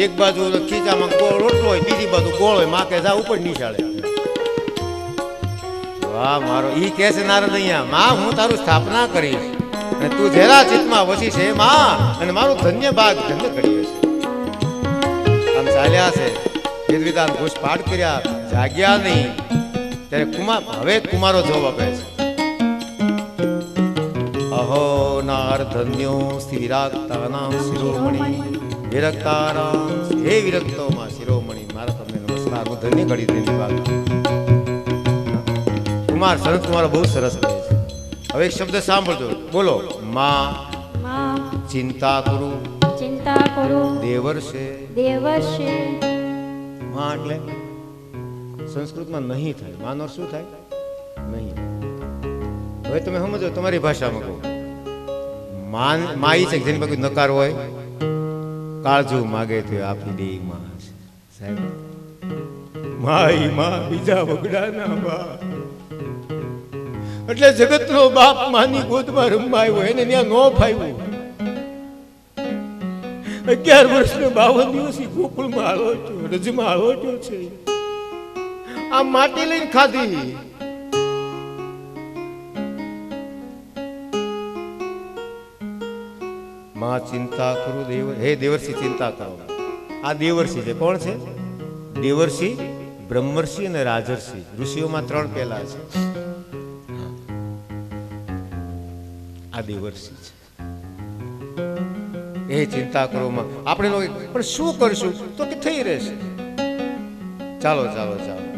એક બાજુ ખીચામાં ગોળ રોટલો હોય, બીજી બાજુ ગોળ હોય, માં કે જા ઉપર નિશાળે. વાહ મારો ઈ કે છે નારદ અહીંયા, માં હું તારું સ્થાપના કરીશ અને તું જેરા ચિત્તમાં વસી છે માં, અને મારું ધન્ય ભાગ ધન્ય કરી છે. આમ ચાલ્યા છે, વેદવિધાન ઘોષપાઠ કર્યા, જાગ્યા નહીં. ત્યારે હવે કુમારો જવાબ આપે છે. અહો નાર ધન્યો શ્રી વિરાક્તાનામ શિરોમણી વિરક્તારામ, હે વિરક્તોમાં શિરોમણી, મારા તમને નમસ્કાર, હું ધન્ય કરી તેની વાત. કુમાર સંત કુમારો બહુ સરસ કહે છે. હવે એક શબ્દ સાંભળજો, બોલો. માં ચિંતા કરું, ચિંતા કરું દેવર્ષે. દેવર્ષે માં એટલે સંસ્કૃતમાં નહીં થાય, માનો શું થાય? નહીં. હવે તમે સમજો, તમારી ભાષામાં કહો. માઈ છે જેની પાસે નકાર હોય, કાળજુ માગે તો આપી દે માં. સાહેબ માઈ માં બીજા વગડાના બા, એટલે જગતનો બાપ માની ગોદમાં રમાય હોય એને ત્યાં નો ફાવ્યું. 11 વર્ષનો 52 દિવસથી ગોકુળમાં હાલો છો, રજમાં હાલો છો છે. આ માટી લઈને ખાધી. માં ચિંતા કરું દેવ, હે દેવર્ષિ ચિંતા કરો. આ દેવર્ષિ છે. કોણ છે? દેવર્ષિ, બ્રહ્મર્ષિ અને રાજર્ષિ. ઋષિઓમાં 3 પહેલા છે. આ દેવર્ષિ છે. એ ચિંતા કરો માં. આપણે લોકો પણ શું કરશું તો કે થઈ રહેશે. ચાલો ચાલો ચાલો,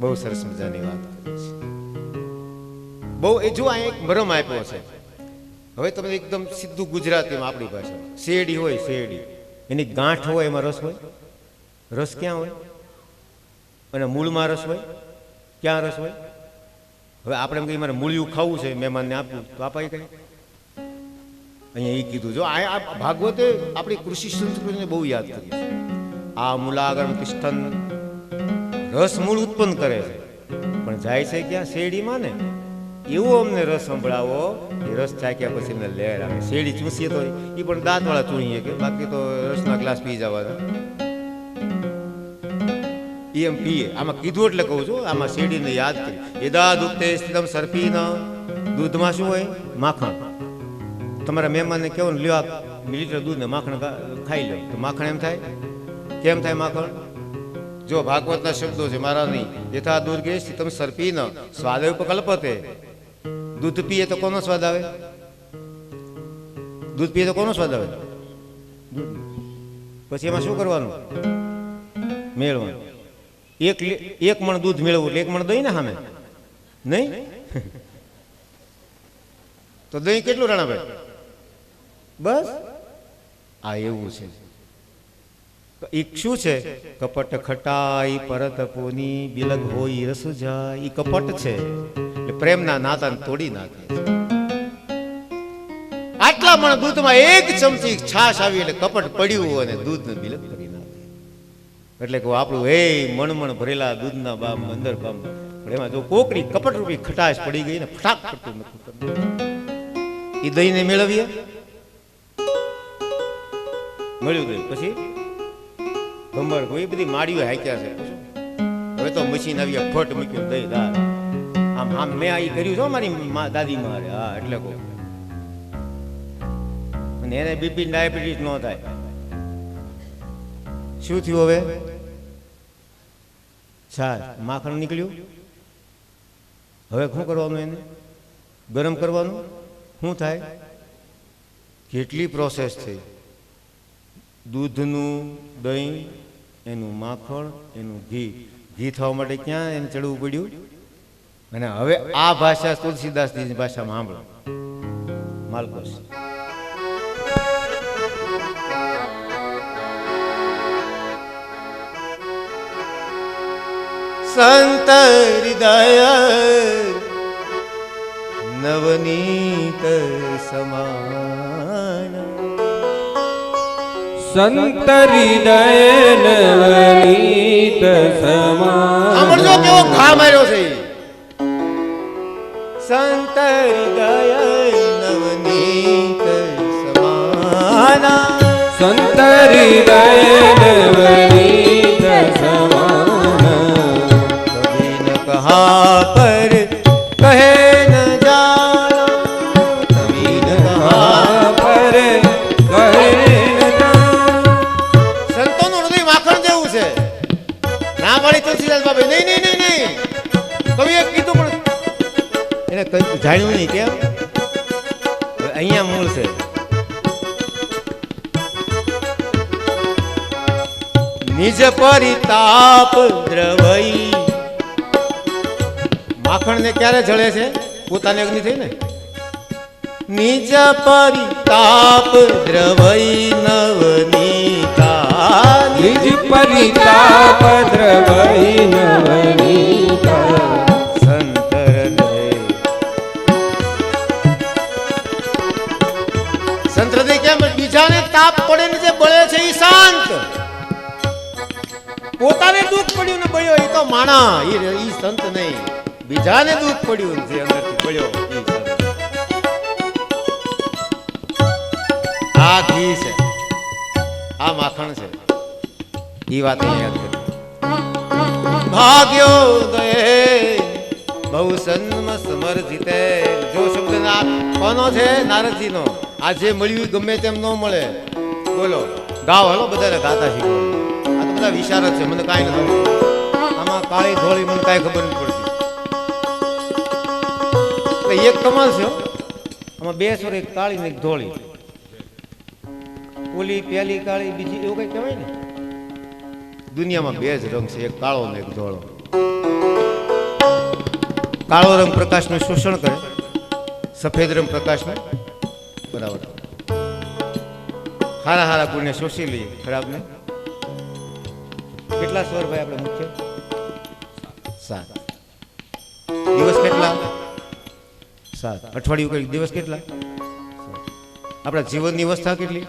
બહુ સરસ મજાની વાત કરી છે. બહુ એ જો આ એક મરમ આપ્યો છે. હવે તમે એકદમ સીધું ગુજરાતીમાં આપણી ભાષા, શેરડી હોય, શેરડી એની ગાંઠ હોય, એમાં રસ હોય. રસ ક્યાં હોય? અને મૂળમાં રસ હોય. ક્યાં રસ હોય? હવે આપણે એમ કહીએ મારે મૂળિયું ખાવું છે, મહેમાનને આપવું, તો આપાય કઈ? અહીંયા એ કીધું. જો આ ભાગવતે આપણી કૃષિ સંસ્કૃતિને બહુ યાદ કરી છે. આ મૂલાગમ તિષ્ઠન, રસ મૂળ ઉત્પન્ન કરે છે, પણ જાય છે ક્યાં? શેરડીમાં ને. એવો અમને રસ સંભળાવો, એ રસ ચાખ્યા પછી એમને લહેર આવે. શેરડી ચૂસીએ તો એ પણ દાંતવાળા ચૂણીએ કે, બાકી તો રસના ગ્લાસ પી જવાના. એમ પીએ. આમાં કીધું એટલે કહું છું, આમાં શેરડીને યાદ કરી. યદા દુગ્ધે સ્થિતમ સર્પીના, દૂધમાં શું હોય? માખણ. તમારા મહેમાનને કહેવું ને, લ્યો 2 લીટર દૂધ ને માખણ ખાઈ લો, તો માખણ એમ થાય? કેમ થાય માખણ? જો ભાગવતના શબ્દો છે, મારા નહીં. યથા દુર્ગે સ્થિતમ સર્પીના સ્વાદ ઉપકલ્પતે. દૂધ પીએ તો કોનો સ્વાદ આવે? દૂધ પીએ તો કોનો સ્વાદ આવે? પછી એમાં શું કરવાનું? મેળવાનું. એક મણ દૂધ મેળવવું એટલે 1 મણ દહીં ને સામે નહીં? તો દહીં કેટલું રાણાભાઈ? બસ આ એવું છે. ઈ શું છે? કપટ ખટાઈ પરત પોની બિલગ હોય રસ જાય. ઈ કપટ છે, એટલે પ્રેમના નાતાને તોડી નાખે. આટલા મણ દૂધમાં 1 ચમચી છાશ આવી એટલે કપટ પડ્યું અને દૂધને બિલગ કરી નાખે. એટલે કે આપણું એ મણમણ ભરેલા દૂધના બામ અંદર બામ, પણ એમાં જો કોકરી કપટ રૂપી ખટાશ પડી ગઈ ને ફટાક કરતું નથી. એ દહીંને મેળવીએ, મળ્યું દહીં. પછી ભંબર કોઈ બધી માળીઓ હાક્યા છે. હવે તો મશીન આવી, ફટ મૂક્યું દહીં દાળ. આમ આમ મેં આ કર્યું છો મારી દાદી મારે. હા એટલે કહું. અને એને બીપી ડાયાબિટીસ ન થાય. શું થયું હવે? છાશ માખણ નીકળ્યું. હવે શું કરવાનું? એને ગરમ કરવાનું. શું થાય? કેટલી પ્રોસેસ થઈ. દૂધનું દહીં, એનું માખણ, એનું ઘી. ઘી થવા માટે ક્યાં એને ચડવું પડ્યું? અને હવે આ ભાષા તુલસીદાસજીની ભાષામાં સાંભળો. માલકોશ. સંત હૃદય નવનીત સમાન. સંત હૃદય નવનીત સમાન. સાંભળજો કેવો ઘા માર્યો છે. સંત હૃદય નવનીત સમાન. સંત હૃદય નવનીત સમાન કભી ન કહા પર કહે ન જાના, કભી ન કહા. પર કહે ન જાના. સંતોનું હૃદય માખણ જેવું છે. ના પાડી તુલસીદાસ બાબા, નહીં નહીં નહીં નહીં, કવિએ કીધું પણ એને જાણ્યું નહીં. કેમ? અહીંયા મૂળ છે. નિજ પરિતાપ દ્રવઈ. માખણ ને ક્યારે જળે છે? પોતાની અગ્નિ થઈ ને. નિજ પરિતાપ દ્રવઈ નવનીતા. નિજ પરિતાપ દ્રવઈ નવનીતા. સંત હૃદય. સંત હૃદય કેમ? બીજાને તાપ પડે ને જે બળે છે એ શાંત. પોતાને દુઃખ પડ્યું ને બળ્યો એ તો માણા, એ સંત નહીં. બીજાને દુઃખ પડ્યું ને જે અંદરથી બળ્યો એ સંત. આ ઘી છે, આ માખણ છે, એ વાત યાદ કરી. ભાગ્યોદય બહુ સન્મ સમર્જિતે. જો શબ્દ કોનો છે? નારદજીનો. આ જે મળ્યું ગમે તેમ ન મળે. બોલો, ગાવ હલો, બધાને ગાતા શીખવાડો. આ તો બધા વિચાર જ છે, મને કાંઈ નથી ખબર. આમાં કાળી ધોળી મને કાંઈ ખબર નથી પડતી. એટલે એક કમાલ છે હો. આમાં બે સ્વર, એક કાળી ને એક ધોળી. ઓલી પેલી કાળી, બીજી એવું કઈ કહેવાય ને. દુનિયામાં બે જ રંગ છે, એક કાળો ને એક ધોળો. કાળો રંગ પ્રકાશનું શોષણ કરે, સફેદ રંગ પ્રકાશને બરાબર. હારા હારા ગુણને શોષી લઈએ, ખરાબ ને. કેટલા સ્વર ભાઈ આપણે મુખ્ય? 7. દિવસ કેટલા? 7. અઠવાડિયું કઈ દિવસ કેટલા? આપણા જીવનની અવસ્થા કેટલી?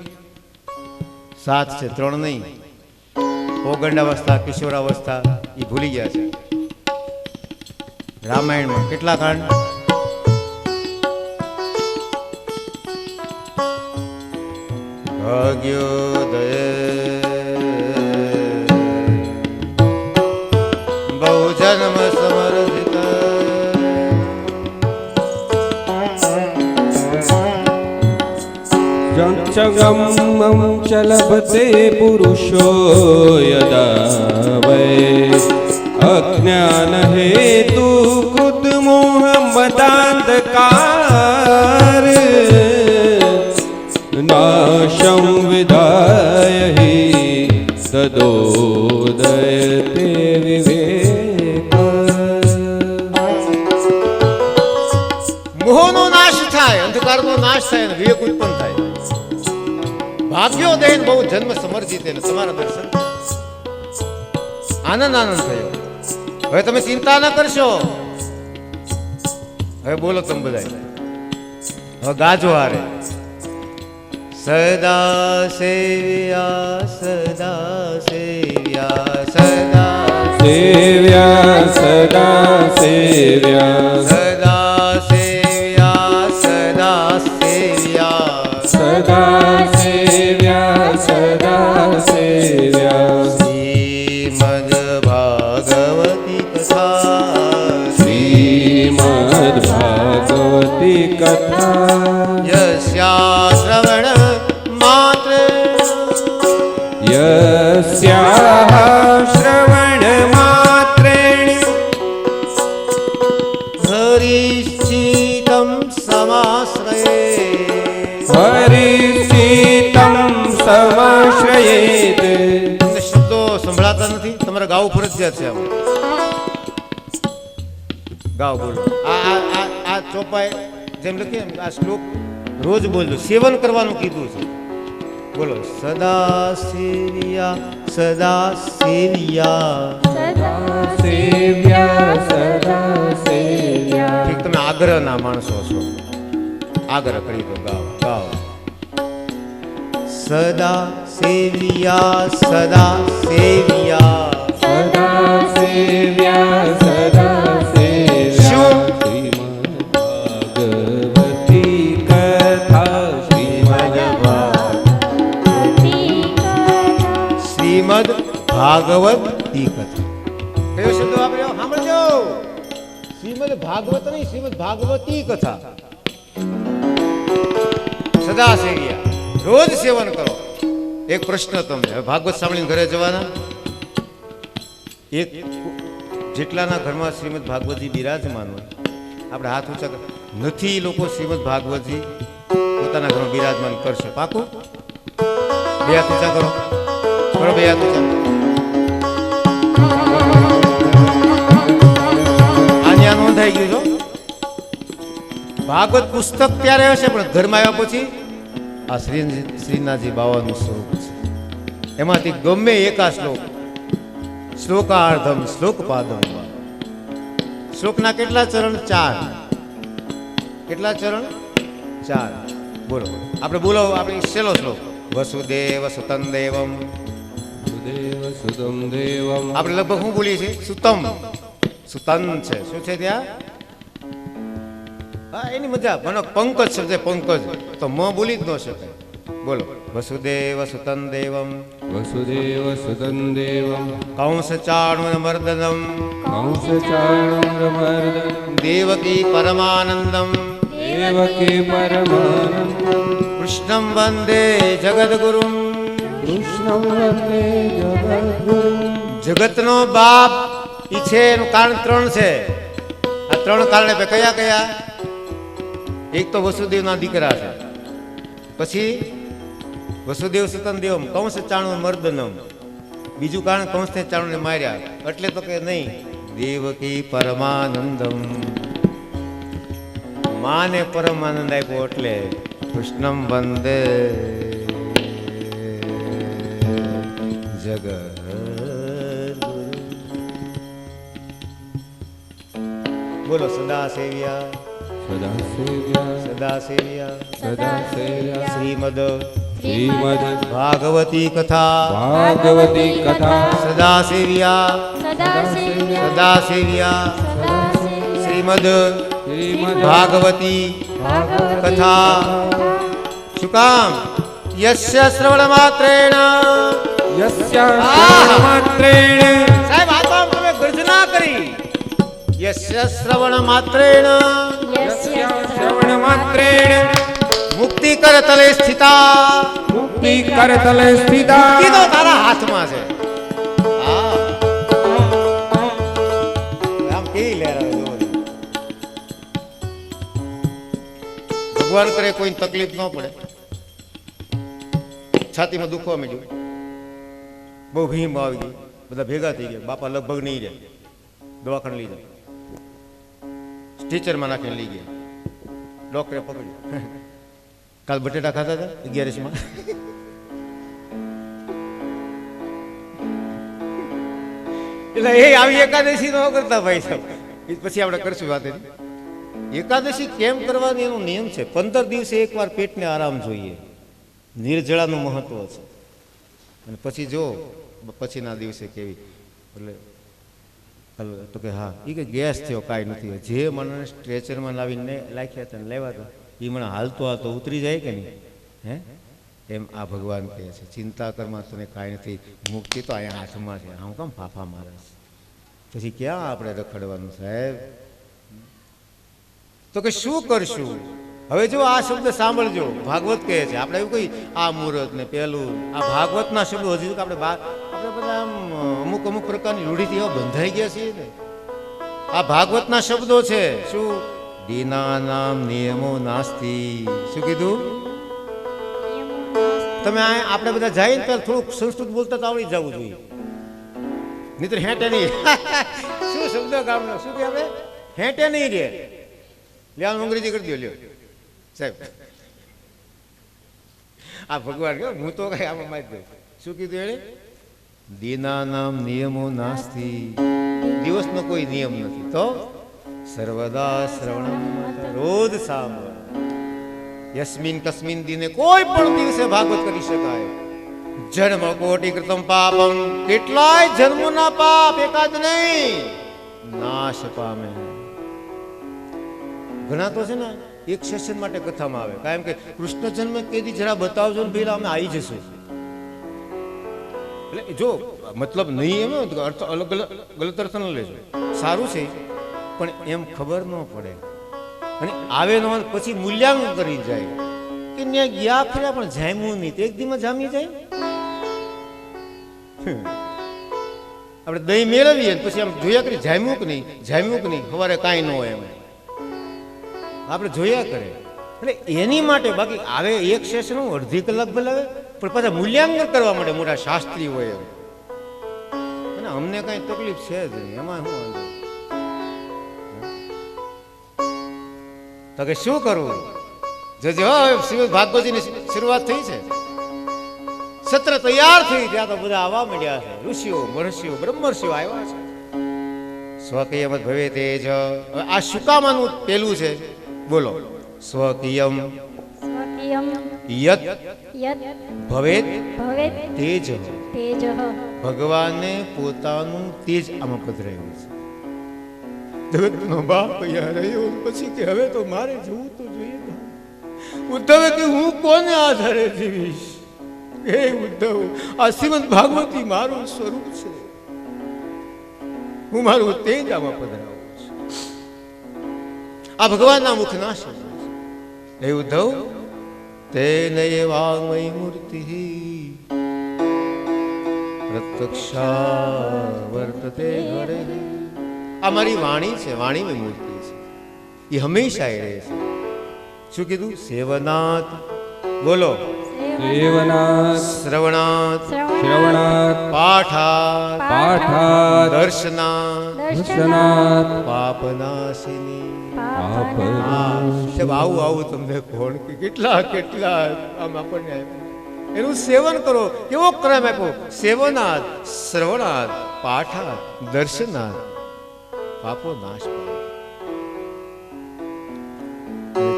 7 છે, 3 નહીં. ઓગંડાવસ્થા, કિશોરાવસ્થા એ ભૂલી ગયા છે. રામાયણમાં કેટલા કાંડ? ભાગ્યોદય બહુ જન્મ સમર્જિત. જંચગમં ચલભતે પુરુષો યદા વૈ અજ્ઞાન હેતુ કૃત મોહ મદાંધકાર નાશં વિધાય હિ તદોદયતે વિવેક. મોહનો નાશ થાય, અંધકારનો નાશ થાય અને વિવેક ઉત્પન્ન થાય. ભાગ્યોદય બહુ જન્મ સમર્જિત. તમારા દર્શન આનંદ આનંદ થયો. હવે તમે ચિંતા ન કરશો. હવે બોલો તમે બધા. હવે ગાજો હારે. સદા સેવ્યા સદા સેવ્યા સદા સેવ્યા સદા સેવ્યા સદા સેવ્યા સદા સેવ્યા સદા સેવ્યા સદા સેવ્યા શ્રીમદ ભાગવતી કથા શ્રીમદ ભાગવતી કથા યસ્યા શ્રવણ માત્ર યસ્યાઃ શ્રવણ માત્રેણ હરિશ્ચિતમ સમાશ્રયે હરિચિત્તં સમાશ્રયેત. તમને શબ્દો સંભળાતા નથી? તમારે ગાવું ફરજિયાત છે. આમાં ગાવ બોલો. આ ચોપાઈ જેમ લખીએ આ શ્લોક રોજ બોલજો. સેવન કરવાનું કીધું છે. બોલો સદા સેવ્યા સદા સેવ્યા. સદા સેવ્યા સદા સેવ્યા. ઠીક, તમે આગ્રહના માણસો છો. આગ્રહ કરી દો. ગાવ ગાવ. સદા સેવ્યા સદા સેવ્યા સદા સેવ્યા સદા સેવ્યા. શું? શ્રીમદ ભગવતી કથા શ્રીમદ ભગવતી ભાગવતી કથા. કયો શબ્દ વાપર્યો સાંભળજો. શ્રીમદ ભાગવત નહીં, શ્રીમદ ભાગવતી કથા. સદા સેવ્યા, રોજ સેવન કરો. એક પ્રશ્ન તમને, હવે ભાગવત સાંભળીને ઘરે જવાના. એક જેટલાના ઘરમાં શ્રીમદ ભાગવતજી બિરાજમાન હોય, આપણે હાથ ઊંચા નથી લોકો શ્રીમદ ભાગવતજી પોતાના ઘરમાં બિરાજમાન કરશે. પાકું? બે હાથ ઊંચા કરો. કરો બે હાથ ઊંચા. આન્યા નોંધાઈ ગયું છો. ભાગવત પુસ્તક ત્યારે હશે પણ ઘરમાં આવ્યા પછી આ શ્રીનાથજી બાવાનું સ્વરૂપ છે. એમાંથી ગમે એકા શ્લોક, શ્લોકાર્ધમ શ્લોક પાદમ. શ્લોકના કેટલા ચરણ? 4. કેટલા ચરણ? 4. બોલો આપણે, બોલો આપણે છેલ્લો શ્લોક. વસુદેવ સુતં દેવમ. સુદેવ સુતમ દેવમ. આપણે લગભગ શું બોલીએ છીએ? સુતમ. સુતન છે. શું છે ત્યાં? હા, એની મજા. મને પંકજ શબ્દ, પંકજ તો મ બોલી જ ન શકાય. બોલો વસુદેવ સુતં દેવમ. વસુદેવ સુતમ દેવમ. કંસ ચાણૂર મર્દનમ. કંસ ચાણૂરમર્દનમ. દેવકી પરમાનંદમ. દેવકી પરમાનંદમ. કૃષ્ણં વંદે જગદગુરુમ. કૃષ્ણં વંદે જગદ્ગુરુમ. જગતનો બાપ ઈ છે, એનું કારણ 3 છે. આ 3 કારણે કયા કયા? એક તો વસુદેવના દીકરા છે, પછી વસુદેવ સુતં દેવમ, કંસ ચાણૂર મર્દનમ. બીજું કારણ કંસને ચાણૂરને માર્યા. એટલે તો કે નહીં, દેવકી પરમાનંદમ. માને પરમાનંદ આપ્યો એટલે કૃષ્ણમ વંદે જગત. બોલો સદા સેવ્યા, સદા સેવ્યા. સદા સેવ્યા. સદા સેવ્યા. શ્રીમદ શ્રીમદ ભાગવતી કથા. ભાગવતી કથા. સદા સેવ્યા. સદા સેવ્યા. સદા સેવ્યા. સદા સેવ્યા. શ્રીમદ શ્રીમદ ભાગવતી ભાગવતી કથા. શું કામ? યસ્ય શ્રવણ માત્રેણ. યસ્ય માત્રેણ. સાહેબ આ તો તમે ગર્જના કરી. યસ્ય શ્રવણ માત્રેણ યસ્ય શ્રવણ માત્રેણ. મુક્તિ કર તલે સ્થિતા. મુક્તિ કરતલે સ્થિતા. મુક્તિ તો તારા હાથમાં છે. હા, આમ કેવી લહેર આવે જુઓ. ભગવાન કરે કોઈ તકલીફ ન પડે. છાતીમાં દુખવા માંડ્યું, બહુ ભીમ આવી ગઈ, બધા ભેગા થઈ ગયા. બાપા લગભગ નહીં રહે, દવાખાને લઈ જાય. ટીચરમાં નાખીને લઈ ગયા. ડોક્ટરે પકડ્યું. કાલ બટેટા ખાતા હતા 11માં. એટલે એ આવી એકાદશી ન કરતા ભાઈ સાહેબ. એ પછી આપણે કરશું વાત. એકાદશી કેમ કરવાની એનો નિયમ છે. 15 દિવસે એકવાર પેટને આરામ જોઈએ. નિર્જળાનું મહત્વ છે. અને પછી જો પછીના દિવસે કેવી, એટલે તો કે હા એ કે ગેસ થયો, કાંઈ નથી. જે મને સ્ટ્રેચરમાં લાવીને લાખ્યા હતા ને લેવા હતા, એ મને હાલતો હાલતો ઉતરી જાય કે નહીં? હે, એમ આ ભગવાન કહે છે ચિંતા કરમાં તને કાંઈ નથી, મુક્તિ તો અહીંયા હાથમાં છે. હું કામ ફાફા મારે? પછી ક્યાં આપણે રખડવાનું સાહેબ? તો કે શું કરશું? હવે જો આ શબ્દ સાંભળજો, ભાગવત કહે છે. આપણે એવું કઈ આ મુહૂર્ત ને પેલું, આ ભાગવતના શબ્દો હજી આપણે બધા આમ અમુક અમુક પ્રકારની રૂઢિથી એવા બંધાઈ ગયા છીએ ને. આ ભાગવતના શબ્દો છે. શું? દીનાનામ નિયમો નાસ્તિ. શું કીધું? તમે આપણે બધા જાય ને પેલા થોડુંક સંસ્કૃત બોલતા તો આવડી જવું જોઈએ. નહીતર હેંટે નહીં. શું શબ્દ ગામનો શું કે આપણે હેંટે નહીં રે. લે અંગ્રેજી કરી દો લ્યો સાહેબ. આ ભગવાન કહો, હું તો કઈ આમાં મારી દઉં. શું કીધું એને? દીનાનામ નિયમો નાસ્તિ. દિવસનો કોઈ નિયમ નથી. તો સર્વદા શ્રવણમ, રોજ સાંભળ. યસ્મિન કસ્મિન દિને, કોઈ પણ દિવસે ભાગવત કરી શકાય. જન્મ કોટી કૃતમ પાપમ, કેટલાય જન્મોના પાપ એકાદ નહીં નાશ પામે. ઘણા તો છે ને એક સેશન માટે કથામાં આવે, કારણ કે કૃષ્ણ જન્મ કેદી જરા બતાવજો ને પેલા અમે આવી જશું. એટલે જો મતલબ નહીં એમ હોય તો અર્થ અલગ અલગ ગલત અર્થ ન લેજો, સારું છે પણ એમ ખબર ન પડે અને આવે ન હોય પછી મૂલ્યાંકન કરી જાય કે ત્યાં ગયા ફર્યા પણ જામ્યું નહીં, એક દીમાં જામી જાય. આપણે દહીં મેળવીએ પછી આમ જોયા કરી જામ્યું કે નહીં, જામ્યું કે નહીં, સવારે કાંઈ ન હોય એમ આપણે જોયા કરે. એટલે એની માટે બાકી આવે એક સેશન અડધી કલાક બોલાવે પણ પાછા મૂલ્યાંકન કરવા માટે મોટા શાસ્ત્રી હોય એમ. અને અમને કાંઈ તકલીફ છે જ નહીં, એમાં શું વાંધો? તો કે શું કરવું? જો શ્રીમદ ભાગવતજીની શરૂઆત થઈ છે, સત્ર તૈયાર થઈ ત્યાં તો બધા આવવા માંડ્યા છે, ઋષિઓ મહર્ષિઓ બ્રહ્મર્ષિઓ આવ્યા છે. સ્વકીયમ ભવે તેજ. આ શુકામાનું પેલું છે, બોલો. સ્વકીયમ સ્વકીયમ યત યત ભવેત ભવેત તેજ. તેજઃ. ભગવાને પોતાનું તેજ આમાં પધરાવ્યું છે. જગતનો બાપ યાર રહ્યો પછી કે હવે તો મારે જવું તો જોઈએ ને. ઉદ્ધવે કે હું કોને આધારે જીવીશ? હે ઉદ્ધવ, આ શ્રીમદ ભાગવતી મારું સ્વરૂપ છે, હું મારું તેજ આમાં પધરાવું છું. આ ભગવાનના મુખના શબ્દ છે. હે ઉદ્ધવ, તેને વાંગમય મૂર્તિ પ્રત્યક્ષા વર્તતે ઘરે. આ મારી વાણી છે, વાણીની મૂર્તિ છે, એ હંમેશા એ રહે છે. શું કીધું? સેવનાથ, બોલો. સેવનાથ શ્રવણાથ, શ્રવણાથ પાઠાત, પાઠાત દર્શનાથ, દર્શનાથ પાપનાશિની. પાપનાશિની. આવું આવું તમને કોણ કે કેટલા કેટલા આમ આપણને આપ્યું. એનું સેવન કરો. કેવો ક્રમ આપ્યો? સેવનાથ, શ્રવણાથ, પાઠાત, દર્શનાથ, પાપો નાશ પામે.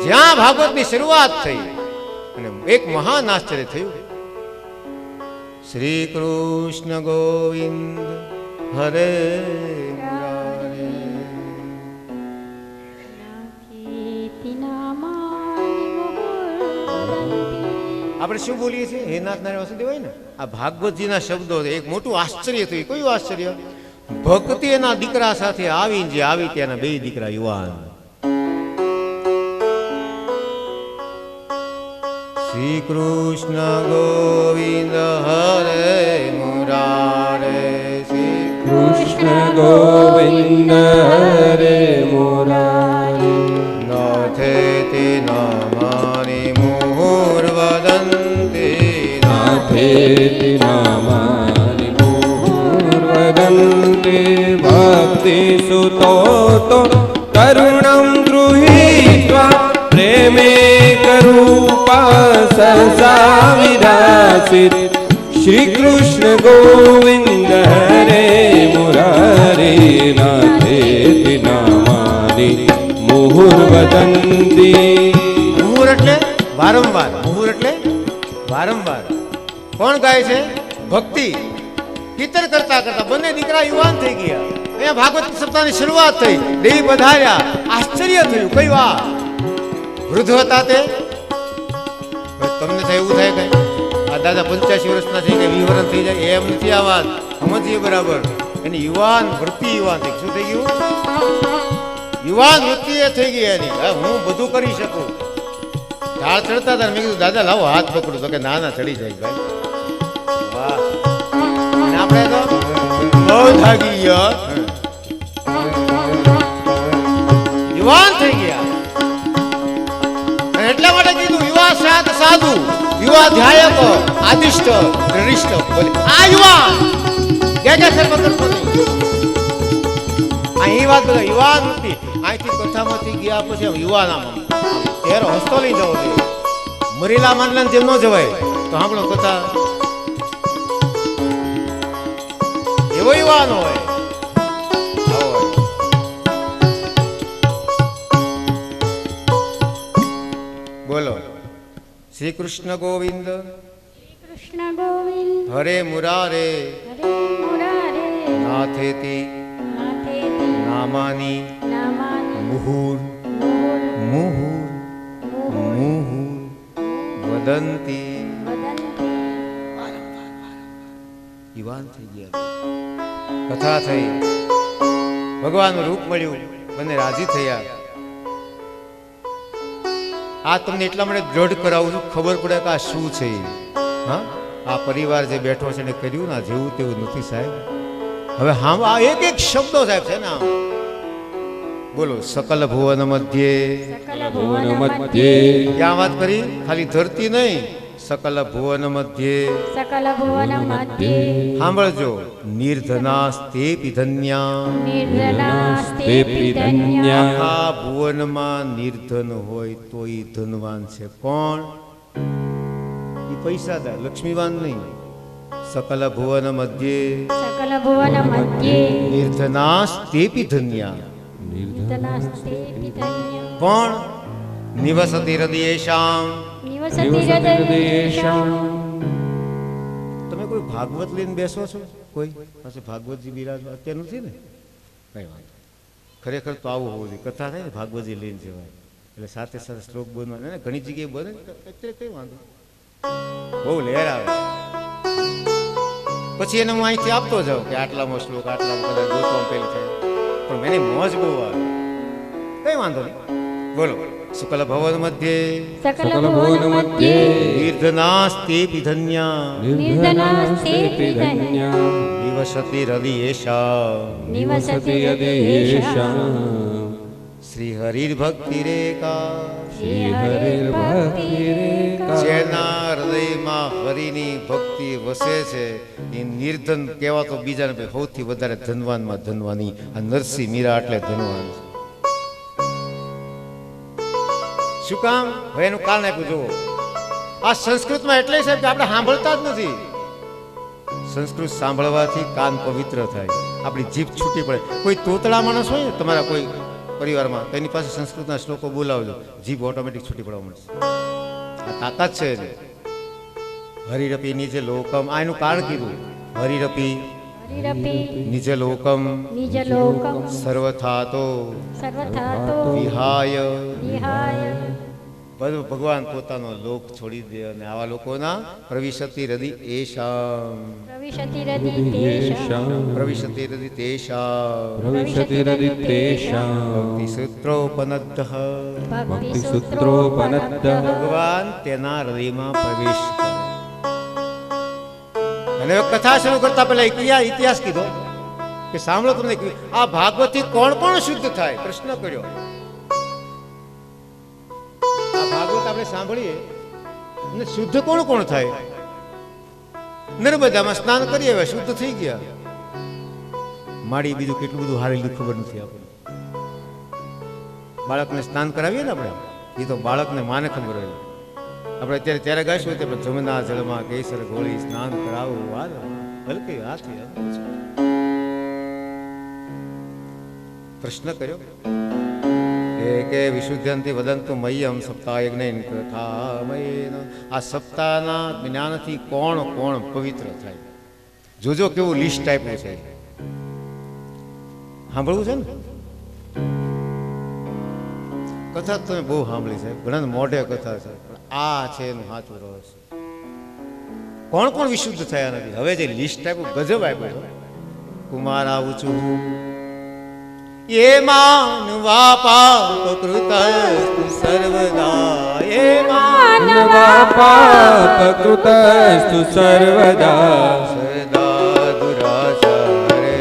જ્યાં ભાગવતની શરૂઆત થઈ અને એક મહાન આશ્ચર્ય થયું. શ્રી કૃષ્ણ ગોવિંદ હરે મુરારે. આપણે શું બોલીએ છીએ? હે નાથ નારાયણ વાસુદેવ હોય ને, આ ભાગવતજીના શબ્દો એક મોટું આશ્ચર્ય થયું. કયું આશ્ચર્ય? ભક્તિ એના દીકરા સાથે આવીને જે આવી ત્યાંના બે દીકરા યુવાન. શ્રી કૃષ્ણ ગોવિંદ હરે મુરારે. શ્રી કૃષ્ણ ગોવિંદ હરે મુરારે. નાથેતિ નામાની મુહુર્વદન્તિ. નાથેતિ નામાનિ મુહુર્વદન્તિ. ભક્તિ સુતો તો કરુણં ગૃહીત્વા પ્રેમે કરૂપા સહસા વિરાસિત. શ્રી કૃષ્ણ ગોવિંદ હરે મુરારે. નાથેતિ નામાનિ મુહુર્વદન્તિ. મુહુર એટલે વારંવાર, મુહુર એટલે વારંવાર. કોણ ગાય છે? ભક્તિ. કીર્તન કરતા કરતા બંને દીકરા યુવાન થઈ ગયા. અહીંયા ભાગવત સપ્તાહની શરૂઆત થઈ, દેવી પધાર્યા, આશ્ચર્ય થયું. કઈ વાત? વૃદ્ધ હતા તે. તમને થાય એવું થાય કઈ આ દાદા 85 વર્ષના થઈ ગયા, 20 વર્ષ થઈ જાય એમ નથી. આ વાત સમજીએ બરાબર. એની યુવાન વૃત્તિ યુવાન થઈ. શું થઈ ગયું? યુવાન વૃત્તિ એ થઈ ગઈ એની. હું બધું કરી શકું. ઝાડ ચડતા હતા, મેં કીધું દાદા લાવો હાથ પકડું, તો કે ના ના ચડી જાય ભાઈ. વાહ. અને આપણે તો બહુ થાકી ગયા, યુવાન થઈ ગયા. અને એટલા માટે કીધું યુવા સાત સાધુ, યુવા ધ્યાયક, આદિષ્ટ, ધ્રિષ્ટ. બોલે આ યુવાન કે ફેર કરતો નહીં. અહીં વાત બધા યુવાન નથી. અહીંથી કથામાંથી ગયા પછી યુવાન આમ ચહેરો હસતો લઈ જવો જોઈએ. મરેલા માંડલા જેમ ન જવાય. તો સાંભળો કથા, એવો યુવાન હોય. બોલો. શ્રી કૃષ્ણ ગોવિંદ કૃષ્ણ ગોવિંદ હરે મુરારે. હરે મુરારે. નાથેતિ નાથેતિ નામાની નામાનિ મુહુર મુહુર મુહુર મુહુર વદંતિ. વદન્તિ. યુવાન થઈ ગયા. કથા થઈ, ભગવાનનું રૂપ મળ્યું, બંને રાજી થયા. આ તમને એટલા માટે દ્રઢ કરાવું છું, ખબર પડે કે આ શું છે. હા, આ પરિવાર જે બેઠો છે એને કર્યું ના જેવું તેવું નથી સાહેબ. હવે હા, આ એક એક શબ્દો સાહેબ છે ને, આમ બોલો. સકલ ભુવન મધ્યે, સકલ ભુવન ભુવન મધ્યે. મધ્યે ક્યાં વાત કરી? ખાલી ધરતી નહીં, સકલ ભુવન મધ્યે. સકલ ભુવન મધ્યે સાંભળજો. નિર્ધનાસ્તેપી ધન્યા. નિર્ધનાસ્તેપી ધન્યા આખા ભુવનમાં નિર્ધન હોય તો ઈ ધનવાન છે. કોણ? ઈ પૈસાદાર, લક્ષ્મીવાન નહીં. સકલ ભુવન મધ્યે સકલ ભુવન મધ્યે નિર્ધનાસ્તેપી ધન્યા. નિર્ધનાસ્તેપી ધન્યા કોણ? નિવસતિ હૃદયેશામ. નિવસતિ હૃદયેષાં તમે કોઈ ભાગવત લઈને બેસો છો? કોઈ પાસે ભાગવતજી બિરાજવા અત્યારે નથી ને? કઈ વાંધો. ખરેખર તો આવું હોવું જોઈએ. કથા થાય ને ભાગવતજી લઈને જવાય, એટલે સાથે સાથે શ્લોક બોલવાનો ને. ઘણી જગ્યાએ બને અત્યારે કઈ વાંધો, બહુ લહેર આવે. પછી એને હું અહીંથી આપતો જાઉં કે આટલામાં શ્લોક, આટલામાં કદાચ ગોતવામાં પેલું થાય, પણ મને મોજ બહુ આવે. કઈ વાંધો નહીં, બોલો. શુક્લ ભવન મધ્યે સકલ ભુવન મધ્યે નિર્ધનાસ્તેપી ધન્યા. નિર્ધનાસ્તેપી ધન્યા નિવસતિ હૃદયેશામ. નિવસતિ હૃદયેષાં શ્રી હરિર ભક્તિ રેકા. શ્રી હરિર્ભક્તિરેકા જેના હૃદયમાં હરિની ભક્તિ વસે છે એ નિર્ધન કહેવાતો બીજાને ભાઈ સૌથી વધારે ધનવાનમાં ધનવાની. આ નરસિંહ મીરા એટલે ધનવાન છે. શું કામ? હવે એનું કારણ આપ્યું. જુઓ, આ સંસ્કૃતમાં એટલે સાહેબ કે આપણે સાંભળતા જ નથી. સંસ્કૃત સાંભળવાથી કાન પવિત્ર થાય, આપણી જીભ છૂટી પડે. કોઈ તોતળા માણસ હોય ને તમારા કોઈ પરિવારમાં, તેની પાસે સંસ્કૃતના શ્લોકો બોલાવજો, જીભ ઓટોમેટિક છૂટી પડવા મળશે. આ તાકાત છે એને. હરિરપી નીચે લોકમ, આ એનું કારણ કીધું. હરિરપી હરિરપી નીચે લોકમ નિજ લોકમ સર્વથાતો સર્વથાતો વિહાય. વિહાય બધું ભગવાન પોતાનો લોક છોડી દે અને આવા લોકોના પ્રવિશતિ હૃદય એશામ. પ્રવિશતિ હૃદયેષાં પ્રવિશતિ હૃદય તેષામ. પ્રવિશતિ હૃદયેષાં ભક્તિ સૂત્રોપનદ્ધ. ભક્તિ સૂત્રોપનદ્ધ ભગવાન તેના હૃદયમાં પ્રવેશ કરે. અને હવે કથા શરૂ કરતા પહેલા ઇતિહાસ કીધો કે સાંભળો. તમને આ ભાગવતથી કોણ કોણ શુદ્ધ થાય? પ્રશ્ન કર્યો. આ ભાગવત આપણે સાંભળીએ અને શુદ્ધ કોણ કોણ થાય? નર્મદામાં સ્નાન કરીએ, હવે શુદ્ધ થઈ ગયા. માડી બીજું કેટલું બધું હારેલું ખબર નથી આપણને. બાળકને સ્નાન કરાવીએ ને આપણે, એ તો બાળકને માને ખબર હોય. આપણે અત્યારે ત્યારે ગાઈશું હોય તો જમના જળમાં કેસર ગોળી સ્નાન કરાવું હલકી હાથી. પ્રશ્ન કર્યો કે વિશુદ્ધંતિ વદંતુ મય્યમ સપ્તાહ યજ્ઞ કથામયેન. આ સપ્તાહના જ્ઞાનથી કોણ કોણ પવિત્ર થાય? જોજો કેવું લિસ્ટ આપ્યું છે. સાંભળવું છે ને? કથા તમે બહુ સાંભળી છે, ઘણા મોઢે કથા છે, પણ આ છે એનું સાચું રહસ્ય. કોણ કોણ વિશુદ્ધ થયા નથી? હવે જે લિસ્ટ આપ્યું ગજબ આપ્યું. કુમાર આવું છું એ માનવા પાપ કૃતસ્તુ સર્વદા. એ માનવા પાપ કૃતસ્તુ સર્વદા. સદા દુરાચાર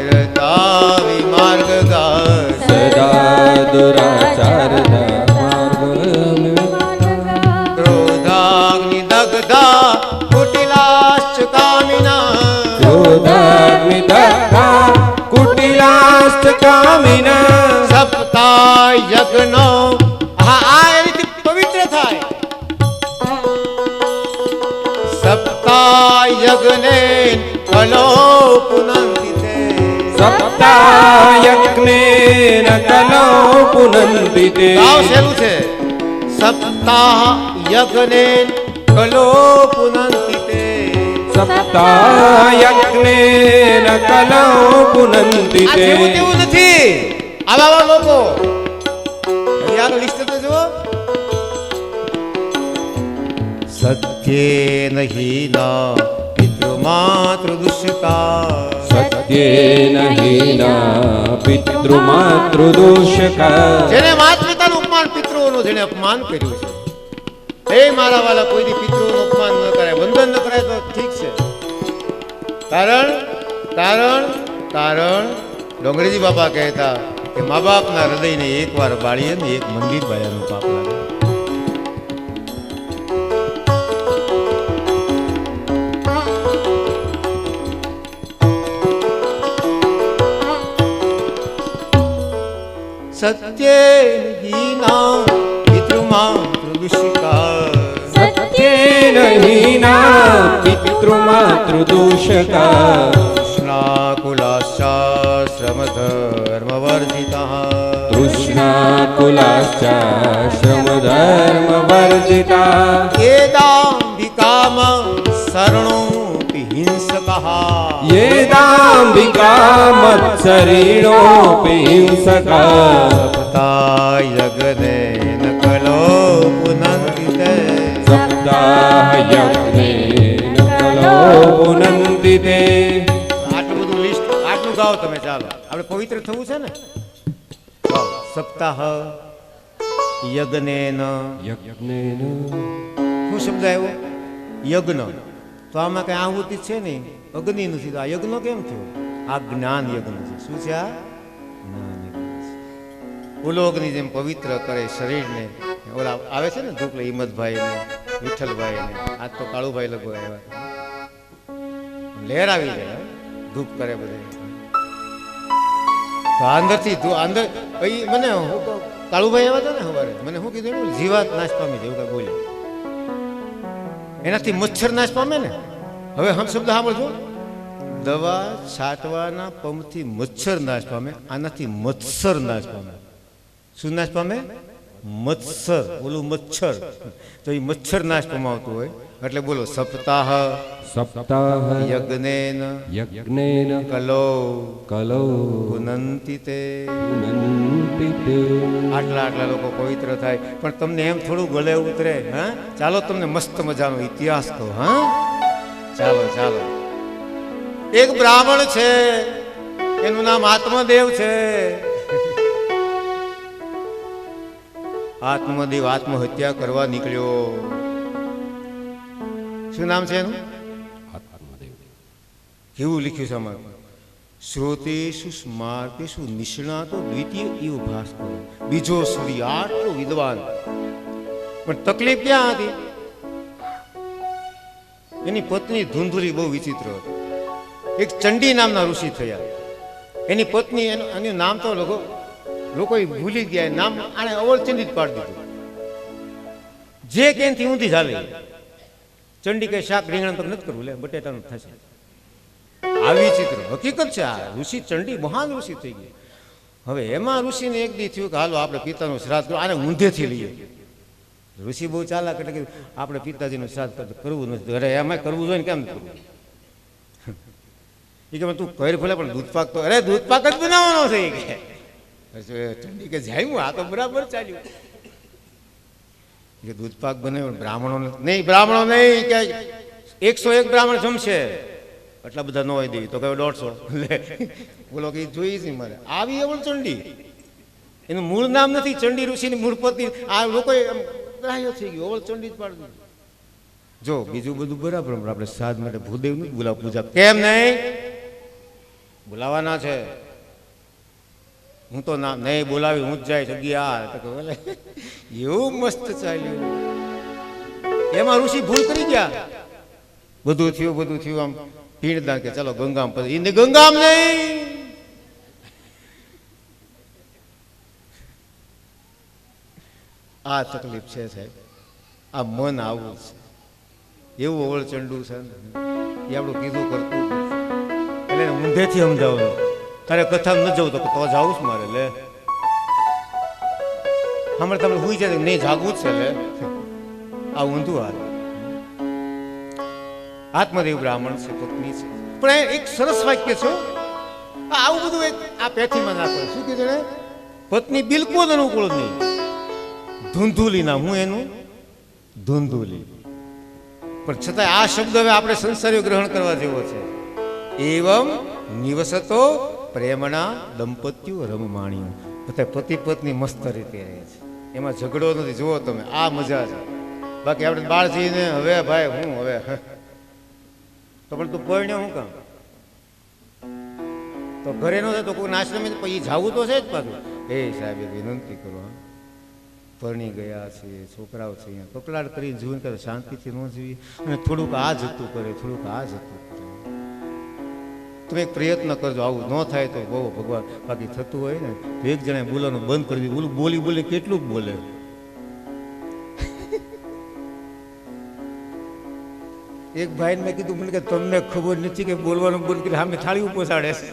રતા વિમાર્ગગા. સદા દુરાચાર માર્ગ ક્રોધાગ્નિ દગ્ધા કુટિલાશ્ચ કામિના. ક્રોધાગ્નિ દગ્ધા કુટિલાસ્ત કામિના. સપ્તાહ યજ્ઞો. આ રીતે પવિત્ર થાય. સપ્તાહ યજ્ઞે ફલો પુનંતિ તે. સપ્તાહ યજ્ઞેન કલો પુનંતિ તે. ગાવ સહેલું છે. સપ્તાહ યજ્ઞે ફલો પુનંતિ તે. સપ્તાહ યજ્ઞેન કલો પુનંતિ આ તે. જેવું તેવું નથી. આવા લોકો યાર લિસ્ટ તો જુઓ. સત્યેન હીના પિતૃ પિતૃમાતૃ દુષ્કા સત્યેન હીના પિતૃમાતૃદોષકા. જેને માત પિતાનું અપમાન, પિતૃઓનું જેને અપમાન કર્યું છે, એ મારા વાલા કોઈ દી પિતૃઓનું અપમાન ન કરે, વંદન ન કરે તો ઠીક છે. કારણ કારણ કારણ ડોંગરીજી બાપા કહેતા કે મા બાપના હૃદયને એકવાર બાળીએ ને એક મંદિર બાળ્યાનું પાપ લાગે. સત્યેહીના પિતૃમાતૃદુષ્કા સત્યેન હીના પિતૃમાતૃદોષકા. તૃષ્ણાકુલાશ્ચાશ્રમધર્મવર્જિતઃ તૃષ્ણાકુલાશ્ચાશ્રમધર્મવર્જિતા. વેદાંબિકામ શરણોપి હિંસકઃ યેદાંબિકા મત્સરીણોપి હિંસકા. સપ્તા યજ્ઞેન કલો પુનન્તિ તે સપ્તાહ યજ્ઞેન કલો પુનન્તિ તે. આટલું બધું લિસ્ટ આટલું ગાઓ તમે. ચાલો આપણે પવિત્ર થવું છે ને. ગાઓ. સપ્તાહ યજ્ઞેન. યજ્ઞેન શું શબ્દ આવ્યો? યજ્ઞ. તો આમાં કઈ આહુતિ છે નહીં, અગ્નિ નથી. તો આ યજ્ઞ કેમ થયો? આ જ્ઞાન યજ્ઞ છે. શું છે આ? જ્ઞાન યજ્ઞ છે. ઓલો અગ્નિ જેમ પવિત્ર કરે શરીરને. ઓલા આવે છે ને ધૂપ હિંમતભાઈ ને વિઠ્ઠલભાઈ ને, આજ તો કાળુભાઈ લગો આવ્યા, લહેર આવી જાય ધૂપ કરે બધે. તો અંદરથી અંદર મને કાળુભાઈ આવ્યા હતા ને સવારે, મને શું કીધું? જીવાત નાશ પામી જાય એવું કઈ બોલ્યા. એનાથી મચ્છર નાશ પામે ને. હવે હમ શબ્દ સાંભળજો. દવા છાંટવાના પંપથી મચ્છર નાશ પામે, આનાથી મત્સર નાશ પામે. શું નાશ પામે? મત્સર. ઓલું મચ્છર. તો એ મચ્છર નાશ પામતું હોય એટલે બોલો સપ્તાહ સપ્તાહ યજ્ઞેન યજ્ઞેન કલો કલો પુનન્તિ તે. પુનન્તિ તે. આટલા આટલા લોકો પવિત્ર થાય, પણ તમને એમ થોડું ગળે ઉતરે? હા, ચાલો તમને મસ્ત મજાનો ઇતિહાસ કહો. હા, ચાલો ચાલો. એક બ્રાહ્મણ છે, એનું નામ આત્મદેવ છે. આત્મદેવ આત્મહત્યા કરવા નીકળ્યો. શું નામ છે એનું? આત્મદેવ. કેવું લખ્યું છે આમાં? શ્રોતેષુ સ્માર્તેષુ નિષ્ણાતો દ્વિતીય ઇવ ભાસ્કર. બીજો સુધી આટલો વિદ્વાન, પણ તકલીફ ક્યાં હતી? એની પત્ની ધુંધુરી બહુ વિચિત્ર હતી. એક ચંડી નામના ઋષિ થયા. એની પત્ની, એનું નામ તો લોકો ભૂલી ગયા. નામ આને અવળચંડી જ પાડી દીધું. જે કેનથી ઊંધી ચાલે. ચંડી કઈ શાક રીંગણ તો નથી કરવું, લે બટેટાનું થશે. આવી ચિત્ર હકીકત છે. આ ઋષિ ચંડી મહાન ઋષિ થઈ ગઈ. હવે એમાં ઋષિને એક દી થયું કે હાલો આપણે પિતાનું શ્રાદ્ધ કરો, આને ઊંધેથી લઈએ. ઋષિ બહુ ચાલાક એટલે કે આપણે પિતાજીનું શ્રાદ્ધ કરવું નથી. અરે એમાં કરવું જોઈએ ને, કેમ કરવું? એ કે તું કર ભલે, પણ દૂધપાક તો, અરે દૂધપાક જ બનાવવાનો છે. ઠંડી કે જાય હું, આ તો બરાબર ચાલ્યું. કે દૂધપાક બને બ્રાહ્મણો નહીં, બ્રાહ્મણો નહીં કે 101 બ્રાહ્મણ જમશે, એટલા બધા ન હોય દેવી તો કયો 150. બોલો કે જોઈ છે મારે આવી અવળ ચંડી. એનું મૂળ નામ નથી ચંડી ઋષિની મૂળ પત્ની. આ લોકો ગ્રાહ્ય થઈ ગયું, અવળ ચંડી જ પાડી દીધું. જો બીજું બધું બરાબર, આપણે સાધ માટે ભૂદેવ નથી બોલાવ પૂજા. કેમ નહીં બોલાવાના છે? હું તો ના નહીં બોલાવી, હું જ જાય જગ્યા. એવું મસ્ત ચાલ્યું. એમાં ઋષિ ભૂલ કરી ગયા. બધું થયું આમ પીણદાન કે ચાલો ગંગામ, પછી એને ગંગામ નહીં. આ તકલીફ છે સાહેબ. આ મન આવું છે, એવું અવળચંડું છે ને, એ આપણું કીધું કરતું એટલે ઊંધેથી સમજાવવાનું. તારે કથા ન જવું તો જાવું જ મારે. લે હમણાં તમે હુઈ જાય નહીં, જાગવું જ છે. લે આ ઊંધું હાલ. આત્મદેવ બ્રાહ્મણ છે, પત્ની છે, પણ એક સરસ વાક્ય છે. આવું બધું એક આ પેથીમાં નાખો. શું કીધું ને? પત્ની બિલકુલ અનુકૂળ નહીં. ધૂંધુલી નામ. હું એનું ધૂંધુલી. પણ છતાં આ શબ્દ હવે આપણે સંસારીઓ ગ્રહણ કરવા જેવો છે. એવમ નિવસતો પ્રેમના દંપત્યો રમમાણ્યું. બધા પતિ પત્ની મસ્ત રીતે રહે છે, એમાં ઝઘડો નથી. જુઓ તમે, આ મજા છે. બાકી આપણે બાળ જઈને હવે ભાઈ હું હવે તો પણ તું પરણ્યો હું કામ? તો ઘરે ન થાય તો કોઈ આશ્રમે પછી જવું તો છે જ પાછું. એ સાહેબ વિનંતી કરો, પરણી ગયા છે, છોકરાઓ છે, અહીંયા કકલાટ કરીને જીવન કરે, શાંતિથી ન જીવી અને થોડુંક આ જતું કરે, થોડુંક આ જતું કરે. તમે એક પ્રયત્ન કરજો, આવું ન થાય તો બહુ ભગવાન. બાકી થતું હોય ને તો એક જણાએ બોલવાનું બંધ કરી દીધું. બોલી બોલી કેટલું બોલે. એક ભાઈને મેં કીધું, મને કે તમને ખબર નથી કે બોલવાનું બંધ કરી સામે થાળી પહોંચાડે છે.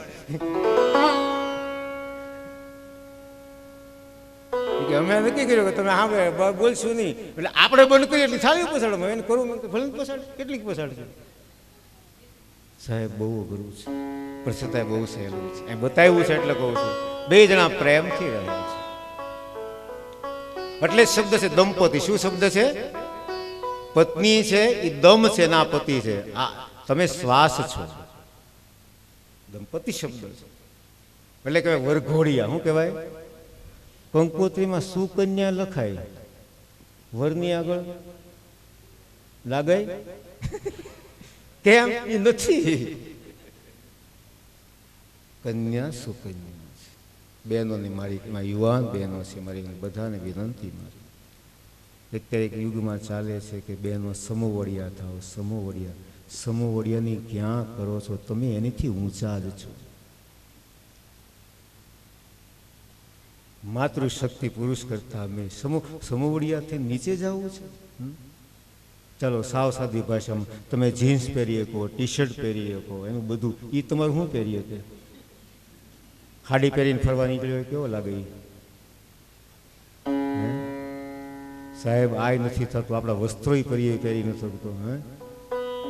અમે નક્કી કર્યું કે તમે હા બોલશું નહીં, એટલે આપણે બંધ કરીએ એટલે થાળી પહોંચાડો. એને કરવું ભલે પહોંચાડે, કેટલીક પહોંચાડશે. સાહેબ બહુ અઘરું છે, પણ છતાંય બહુ સહેલું છે. એ બતાવ્યું છે એટલે કહું છું, બે જણા પ્રેમથી રહે છે. એટલે શબ્દ છે દંપતિ. શું શબ્દ છે? પત્ની છે એ દમ છે ના પતિ છે. આ તમે શ્વાસ છો. દંપતિ શબ્દ છે એટલે કહેવાય વરઘોડિયા. શું કહેવાય? કંકોત્રીમાં સુકન્યા લખાય, વરની આગળ લાગાય કેમ? એ નથી. કન્યા સુકન્યા છે. બહેનોની મારી યુવાન બહેનો છે, મારી બધાને વિનંતી મારી. અત્યારે એક યુગમાં ચાલે છે કે બહેનો સમોવડિયા થાવ, સમોવડિયા. સમોવડિયાની ક્યાં કરો છો તમે? એનીથી ઊંચા જ છો. માતૃશક્તિ પુરુષ કરતા અમે સમોવડિયાથી નીચે જવું છે. ચાલો સાવ સાદી ભાષામાં તમે જીન્સ પહેરી શકો, ટી શર્ટ પહેરી શકો, એનું બધું એ તમારું શું પહેરી શકે? ખાડી પહેરીને ફરવા નીકળ્યો હોય કેવો લાગે? સાહેબ આ નથી થતું. આપણા વસ્ત્રો પહેરી નથી શકતો.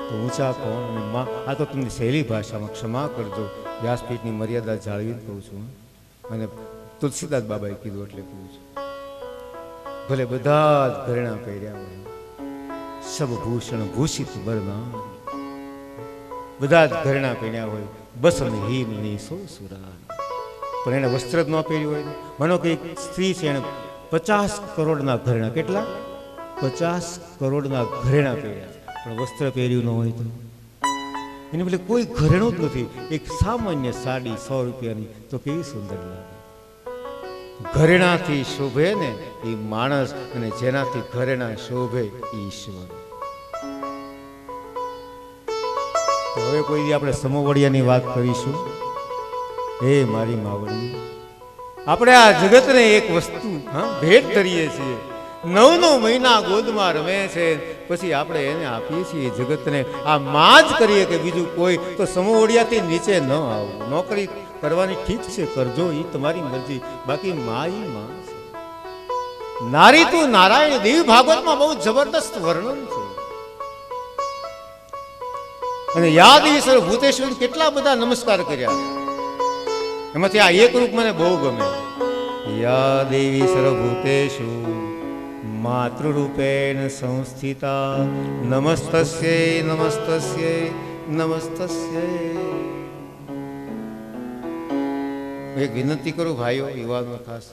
તો ઊંચા કોણ? અને આ તો તમને સહેલી ભાષામાં ક્ષમા કરજો, વ્યાસપીઠની મર્યાદા જાળવી કહું છું. અને તુલસીદાસ બાબાએ કીધું એટલે કહું છું. ભલે બધા જ ઘરેણા પહેર્યા હોય, સબ ભૂષણ ભૂષિત બરના, બધા જ ઘરેણા પહેર્યા હોય, બસન હીમની સો સુરા, પણ એને વસ્ત્ર જ ન પહેર્યું હોય. માનો કે એક સ્ત્રી છે, એને 50 કરોડના ઘરેણા, કેટલા? 50 કરોડના ઘરેણા પહેર્યા, પણ વસ્ત્ર પહેર્યું ન હોય તો એને બદલે કોઈ ઘરેણું જ નથી. એક સામાન્ય સાડી 100 રૂપિયાની તો કેવી સુંદર લાગે. ઘરેણાથી શોભે ને એ માણસ, અને જેનાથી ઘરેણા શોભે ઈશ્વર. તો હવે કોઈ દી આપણે સમોવડિયાની વાત કરીશું. હે મારી માવડી, આપણે આ જગતને એક વસ્તુ ભેટ ધરીએ છીએ. 9 મહિના ગોદમાં રમે છે, પછી આપણે એને આપીએ છીએ જગતને. આ માં જ કરીએ કે બીજું કોઈ? તો સમોવડિયાથી નીચે ન આવું. નોકરી કરવાની ઠીક છે, કરજો, એ તમારી મરજી. બાકી માં ઈ માં છે. નારી તું નારાયણ. દેવી ભાગવતમાં બહુ જબરદસ્ત વર્ણન છે. અને યાદ ઈ સર્વભૂતેશ્વર કેટલા બધા નમસ્કાર કર્યા. એમાંથી આ એક રૂપ મને બહુ ગમે. યા દેવી સર્વભૂતેષુ માતૃરૂપેણ સંસ્થિતા નમસ્તસ્યૈ નમસ્તસ્યૈ નમસ્તસ્યૈ. એક વિનંતી કરું ભાઈઓ, યુવાનો, ખાસ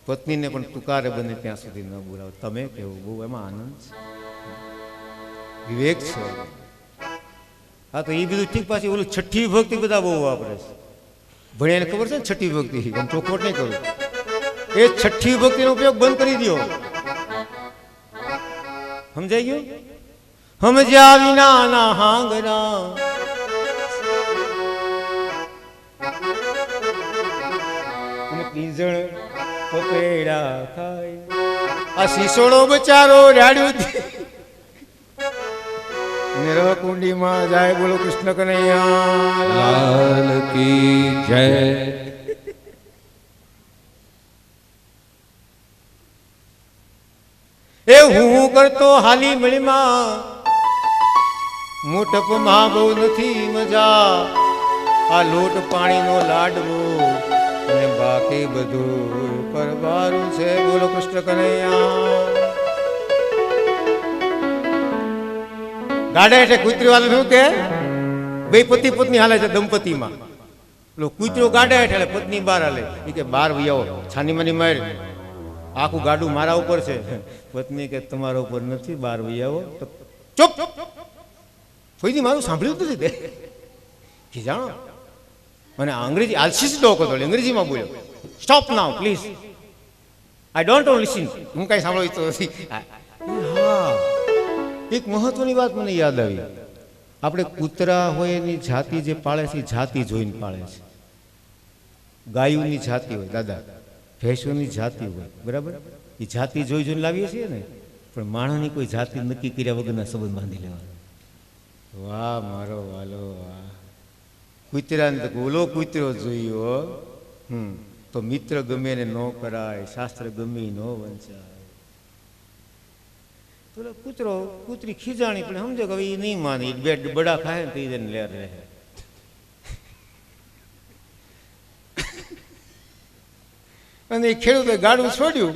પત્નીને પણ તુકારે બને ત્યાં સુધી ન બોલાવો. તમે કેવું, બહુ એમાં આનંદ છે, વિવેક છે. હા તો એ બધું ઠીક. પાછી ઓલું છઠ્ઠી વિભક્તિ બધા બહુ વાપરે છે. ભણ્યાને ખબર છે ને છઠ્ઠી વિભક્તિ, આમ ચોખવટ નહીં કરું. એ છઠ્ઠી વિભક્તિનો ઉપયોગ બંધ કરી દો. સમજાઈ ગયું? સમજ્યા વિના ના હાંગના, પીંજણ પપેડા ખાય. આ શીશોડો બચારો રાડ્યું કુંડીમાં જાય. બોલો કૃષ્ણ કનૈયા લાલ કી જય. એ હું કરતો હાલી મળીમાં મોટપમાં બહુ નથી મજા. આ લોટ પાણીનો લાડવો અને બાકી બધું પરવારું છે. બોલો કૃષ્ણ કનૈયા. ગાડા એટલે કૂતરી વાળું શું કે બે પતિ પત્ની હાલે છે દંપતીમાં. પેલો કૂતરો ગાડા એટલે પત્ની બહાર હાલે. એ કે બહાર વૈયાવો છાની માની માર, આખું ગાડું મારા ઉપર છે. પત્ની કે તમારા ઉપર નથી, બહાર વૈયાવો. ચૂપ, કોઈથી મારું સાંભળ્યું નથી તે કે જાણો. મને અંગ્રેજી આલસી ડોક હતો, અંગ્રેજીમાં બોલ્યો. Stop now please, I don't listen. હું કઈ સાંભળ્યું તો નથી. હા, એક મહત્વની વાત મને યાદ આવી. આપણે કૂતરા હોય એની જાતિ જે પાળે છે, જાતિ જોઈને પાળે છે. ગાયોની જાતિ હોય દાદા, ભેંસોની જાતિ હોય, બરાબર, એ જાતિ જોઈ જોઈને લાવીએ છીએ ને. પણ માણસની કોઈ જાતિ નક્કી કર્યા વગરના સંબંધ બાંધી લેવા. વાહ મારો વાલો વાહ. કૂતરાને તો ઓલો કૂતરો જોયો, તો મિત્ર ગમે ને ન કરાય, શાસ્ત્ર ગમે ન વંચાય. પેલો કૂતરો કૂતરી ખીજાણી પણ સમજો કે એ નહીં માની, બે બડા ખાય ને તો એને લેર રહે. અને એ ખેડૂતે ગાડું છોડ્યું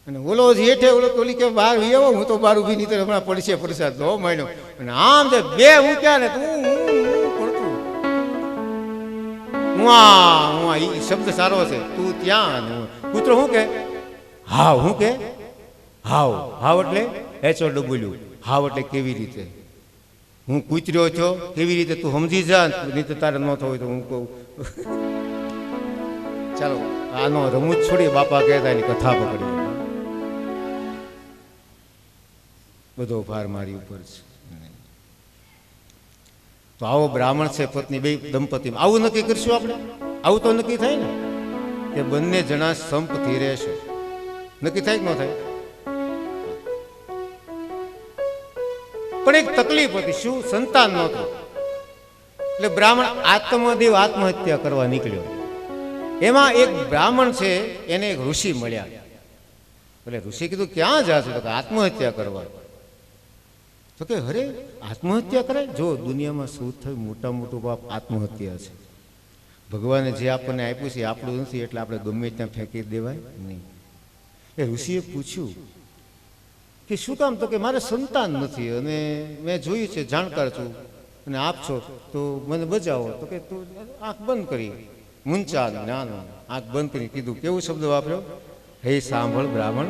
અને ઓલો હેઠે ઓલો ઓલી કે બહાર આવો, હું તો બહાર ઉભી નહીં તો હમણાં પડશે પડશે તો માંડ્યો. અને આમ જે બે ઊંચ્યા ને તું પડતું હું એ શબ્દ સારો છે. તું ત્યાં કૂતરો શું કે હાવ, શું કે હાવ. હાવ એટલે એચો ડબલ્યુ. હાવ એટલે કેવી રીતે. હું કૂતર્યો છો કેવી રીતે તું સમજી જા, નહીં તો તારે ન થવું તો હું કહું. ચાલો આનો રમૂજ છોડી બાપા કહેતા એની કથા પકડી. બધો ભાર મારી ઉપર છે. તો આવો બ્રાહ્મણ છે પત્ની બે દંપતી, આવું નક્કી કરશું આપણે. આવું તો નક્કી થાય ને કે બંને જણા સંપથી રહેશે. નક્કી થાય કે ન થાય? પણ એક તકલીફ હતી, શું? સંતાન નહોતું. એટલે બ્રાહ્મણ આત્મદેવ આત્મહત્યા કરવા નીકળ્યો. એમાં એક બ્રાહ્મણ છે એને એક ઋષિ મળ્યા. એટલે ઋષિ કીધું ક્યાં જાશે? તો કે આત્મહત્યા કરવા. તો કે અરે આત્મહત્યા કરે? જો દુનિયામાં શું થયું, મોટા મોટું પાપ આત્મહત્યા છે. ભગવાને જે આપણને આપ્યું છે આપણું નથી, એટલે આપણે ગમે ત્યાં ફેંકી દેવાય નહીં. એ ઋષિએ પૂછ્યું કે શું કામ? તો કે મારે સંતાન નથી અને મેં જોયું છે, જાણકાર છું અને આપ છો તો મને બચાવો. તો કે તું આંખ બંધ કરી, મુંચા જ્ઞાન, આંખ બંધ કરી. કીધું કેવું શબ્દ વાપર્યો? હે સાંભળ બ્રાહ્મણ,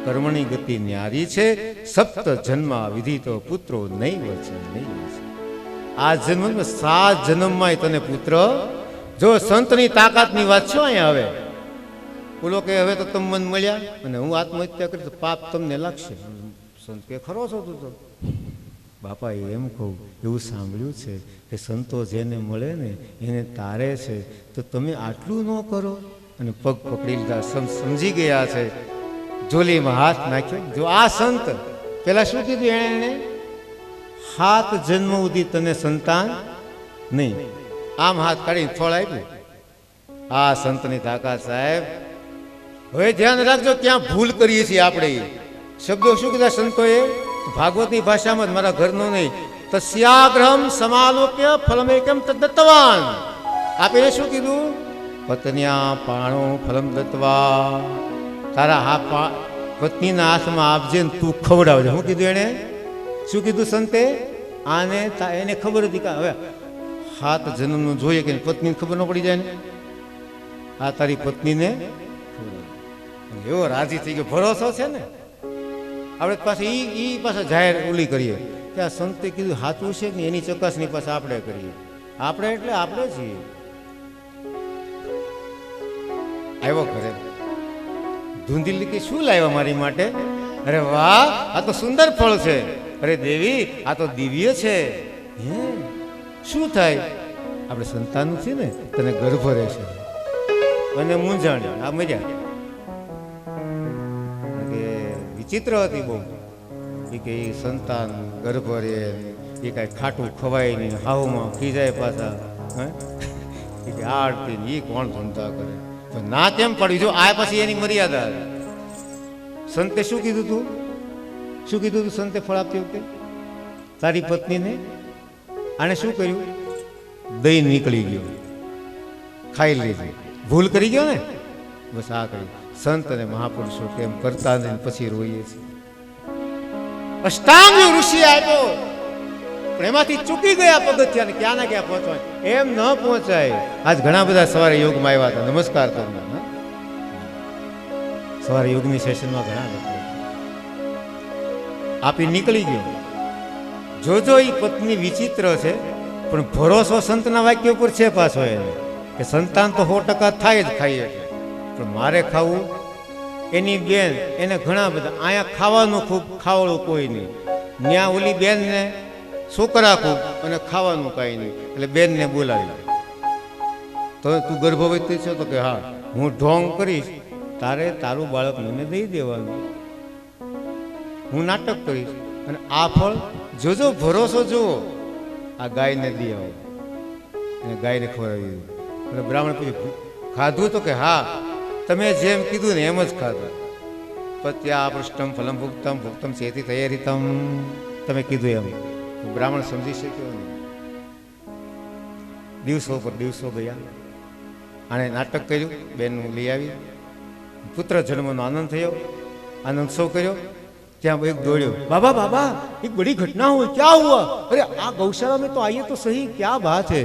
કર્મની ગતિ ન્યારી છે, સપ્ત જન્મા વિધિતો પુત્રો નહીં વચે, નહીં વચે. આ જન્મ 7 જન્મમાં તને પુત્ર. જો સંતની તાકાતની વાત છે અહીંયા. હવે બોલો કે હવે તો તમે મને મળ્યા અને હું આત્મહત્યા કરી તો પાપ તમને લાગશે. સંત કે ખરો છો તું તો? બાપા એમ કહું, એવું સાંભળ્યું છે કે સંતો જેને મળે ને એને તારે છે, તો તમે આટલું ન કરો. અને પગ પકડી લીધા, સમજી ગયા છે. જોલીમાં હાથ નાખ્યો. જો આ સંત પેલા શું કીધું એને? 7 જન્મ સુધી તને સંતાન નહીં. આમ હાથ કાઢીને ફળ આપ્યું. આ સંતની તાકાત સાહેબ. હવે ધ્યાન રાખજો ક્યાં ભૂલ કરીએ છીએ આપણે. શબ્દો શું કીધા સંતોએ? ભાગવતની ભાષામાં, મારા ઘરનો નહીં. તસ્યાગ્રહમ સમાલોક્ય ફલમેકમ તદ્દત્તવાન. આપે શું કીધું? પત્ન્યા પાણો ફલમ દત્વા. તારા પત્નીના હાથમાં આપજે ને તું ખવડાવજે. શું કીધું એને? શું કીધું સંતે? આને એને ખબર હતી કે હવે 7 જન્મનું જોઈએ કે પત્નીને ખબર ન પડી જાય ને. આ તારી પત્નીને એવો રાજી થઈ ગયો. ભરોસો છે ને આપણે પાસે. ઈ પાસે જાહેર ઓલી કરીએ કે આ સંતે કીધું સાચું છે ને, એની ચકાસણી પાસે આપણે કરીએ. આપણે એટલે આપણે છીએ. આવ્યો ઘરે, ધૂંધી કે શું લાવ્યા મારી માટે? અરે વાહ, આ તો સુંદર ફળ છે. અરે દેવી, આ તો દિવ્ય છે. હે શું થાય? આપણે સંતાન છે ને, તને ગર્ભ રહેશે. અને મૂંઝાણ આ મજા કે વિચિત્ર હતી બહુ. એ કે સંતાન ગર્ભ રહે, એ કાંઈ ખાટું ખવાય નહીં, હાવમાં ખીજાય પાછા. એ કે આરતી એ કોણ ધંધા કરે? તો ના કેમ પડ્યું? જો આ પછી એની મર્યાદા. સંતે શું કીધું તું? શું કીધું તું સંતે ફળ આપતી વખતે? તારી પત્નીને આને શું કર્યું? દહીં નીકળી ગયો, ખાઈ લીધી. ભૂલ કરી ગયો ને, બસ આ કર્યું. સંત અને મહાપુરુષો કેમ કરતા નથી, પછી રોઈએ છીએ. અષ્ટાંગ ઋષિ આપ્યો પણ એમાંથી ચૂકી ગયા પગથિયા ને ક્યાં ના ક્યાં પહોંચવાય એમ ન પહોંચાય. આજ ઘણા બધા સવારે યોગમાં આવ્યા હતા, નમસ્કાર કરનાર. સવારે યોગની સેશનમાં ઘણા લોકો આપી નીકળી ગયો. જોજો એ પત્ની વિચિત્ર છે, પણ ભરોસો સંતના વાક્ય ઉપર છે પાછો એને કે સંતાન તો 100% થાય જ ખાઈએ છે, પણ મારે ખાવું. એની બેન એને ઘણા બધા અહીંયા ખાવાનું ખૂબ, ખાવડું કોઈ નહીં. ત્યાં ઓલી બેનને છોકરા ખૂબ અને ખાવાનું કાંઈ નહીં, એટલે બેનને બોલાવી. તો તું ગર્ભવતી છો? તો કે હા. હું ઢોંગ કરીશ, તારે તારું બાળક મને દઈ દેવાનું. હું નાટક કરીશ અને આ ફળ જોજો, ભરોસો જુઓ. આ ગાયને દઈ આવો અને ગાયને ખવડાવી દીધું. એટલે બ્રાહ્મણ પૂછ્યું ખાધું? તો કે હા, તમે જેમ કીધું ને એમ જ ખાધા. પત્યા પૃષ્ઠમ ફલમ ભુક્તમ ભુક્તમ ચેતી તૈયારીતમ, તમે કીધું એમ. બ્રાહ્મણ સમજી શક્યો નહીં. દિવસો પર દિવસો ગયા. આણે નાટક કર્યું, બેનનું લઈ આવી, પુત્ર જન્મનો આનંદ થયો, આનંદ સૌ કર્યો. ત્યાં એક દોડ્યો, બાબા બાબા એક બડી ઘટના हुई, क्या हुआ? अरे आ गौशाला में तो आइए तो सही, क्या बात है?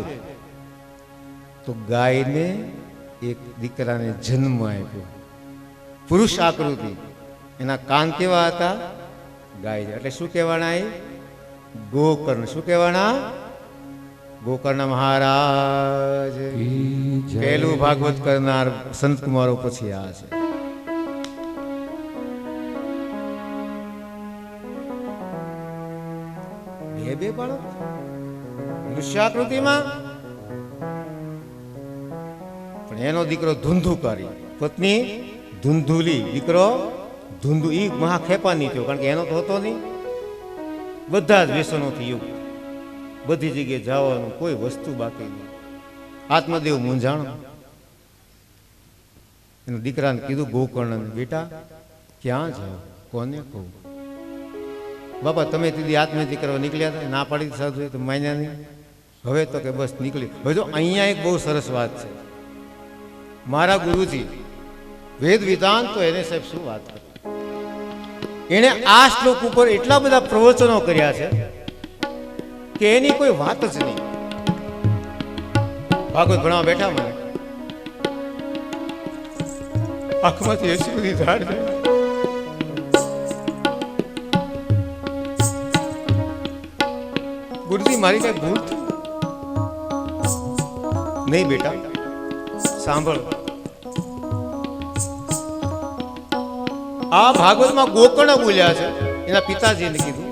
તો ગાયને એક દીકરાને જન્મ આપ્યો, પુરુષ આકૃતિ. એના કાન કેવા હતા? ગાય. એટલે શું કહેવાના? એ ગોકર્ણ. શું કહેવાના? ગોકર્ણ મહારાજ. પહેલું ભાગવત કરનાર સંત કુમારો પછી આ છે. બે બાળક મનુષ્યાકૃતિમાં, પણ એનો દીકરો ધુંધુકારી, પત્ની ધુંધુલી, દીકરો ધુંધુ. ઈ મહાખેપા નહીં થયો, કારણ કે એનો તો હતો નહીં. બધા જ વ્યસનોથી યુક્ત, બધી જગ્યાએ જવાનું, કોઈ વસ્તુ બાકી નહીં. આત્મદેવ મૂંઝાણો. એના દીકરાને કીધું ગોકર્ણ, બેટા ક્યાં જાઓ? કોને કહું? બાપા તમે તેથી આત્મહત્યા કરવા નીકળ્યા હતા, ના પાડી સાધુ તો માન્યા નહીં. હવે તો કે બસ નીકળી. હવે જો અહીંયા એક બહુ સરસ વાત છે. મારા ગુરુજી વેદ વિધાન, તો એને સાહેબ શું વાત કરી. એને આ શ્લોક ઉપર એટલા બધા પ્રવચનો કર્યા છે કે એની કોઈ વાત જ નહીં. ભાગવત ભણવા બેઠા, મને આંખમાંથી એસી બધી ધાર જાય. ગુરુજી મારી કઈ ભૂલ થઈ? નહીં બેટા, સાંભળ. આ ભાગવતમાં ગોકર્ણ બોલ્યા છે, એના પિતાજીને કીધું.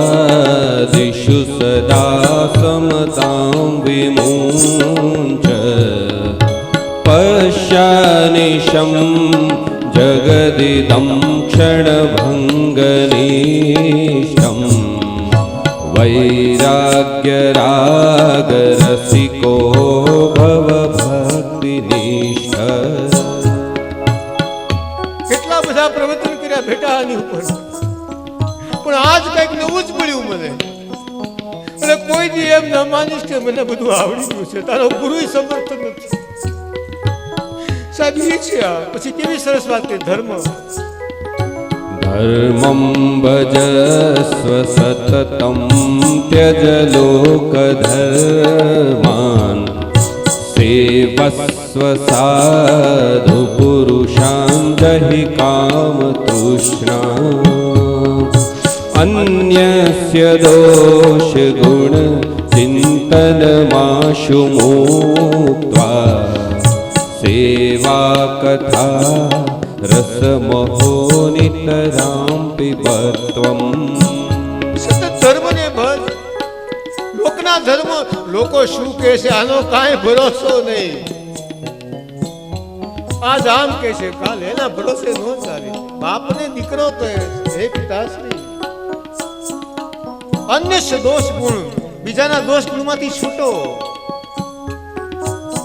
सुतादिषु सदा समतां विमुञ्च पश्यानिशं जगदिदं क्षणभङ्गनिष्ठं वैराग्यरागरसिको भवभक्तिनिष्ठ. કેટલા બધા પ્રવચન કર્યા બેટા આની ઉપર, પણ આજ કઈક નવું જ મળ્યું મને. અને કોઈ દી એમ ન માનીશ કે મને બધું આવડી ગયું છે. તારો ગુરુ સમર્થ નથી સાહેબ. એ છે આ પછી કેવી સરસ વાત કરી. धर्मं भजस्व सततं त्यज लोकधर्मान् सेवस्व साधु पुरुषान् जहि कामतृष्णाम् अन्यस्य दोष गुण चिन्तनमाशु मुक्त्वा सेवा कथा रसमहो नितरां पिबत्वम्. ધર્મને ભજ, લોકના ધર્મ, લોકો શું કહે છે આનો કાંઈ ભરોસો નહીં. આજ આમ કહે છે, કાલ એના ભરોસે ન ચાલે. બાપને દીકરો કહે હે પિતાશ્રી, અન્ય દોષ ગુણ, બીજાના દોષ ગુણમાંથી છૂટો.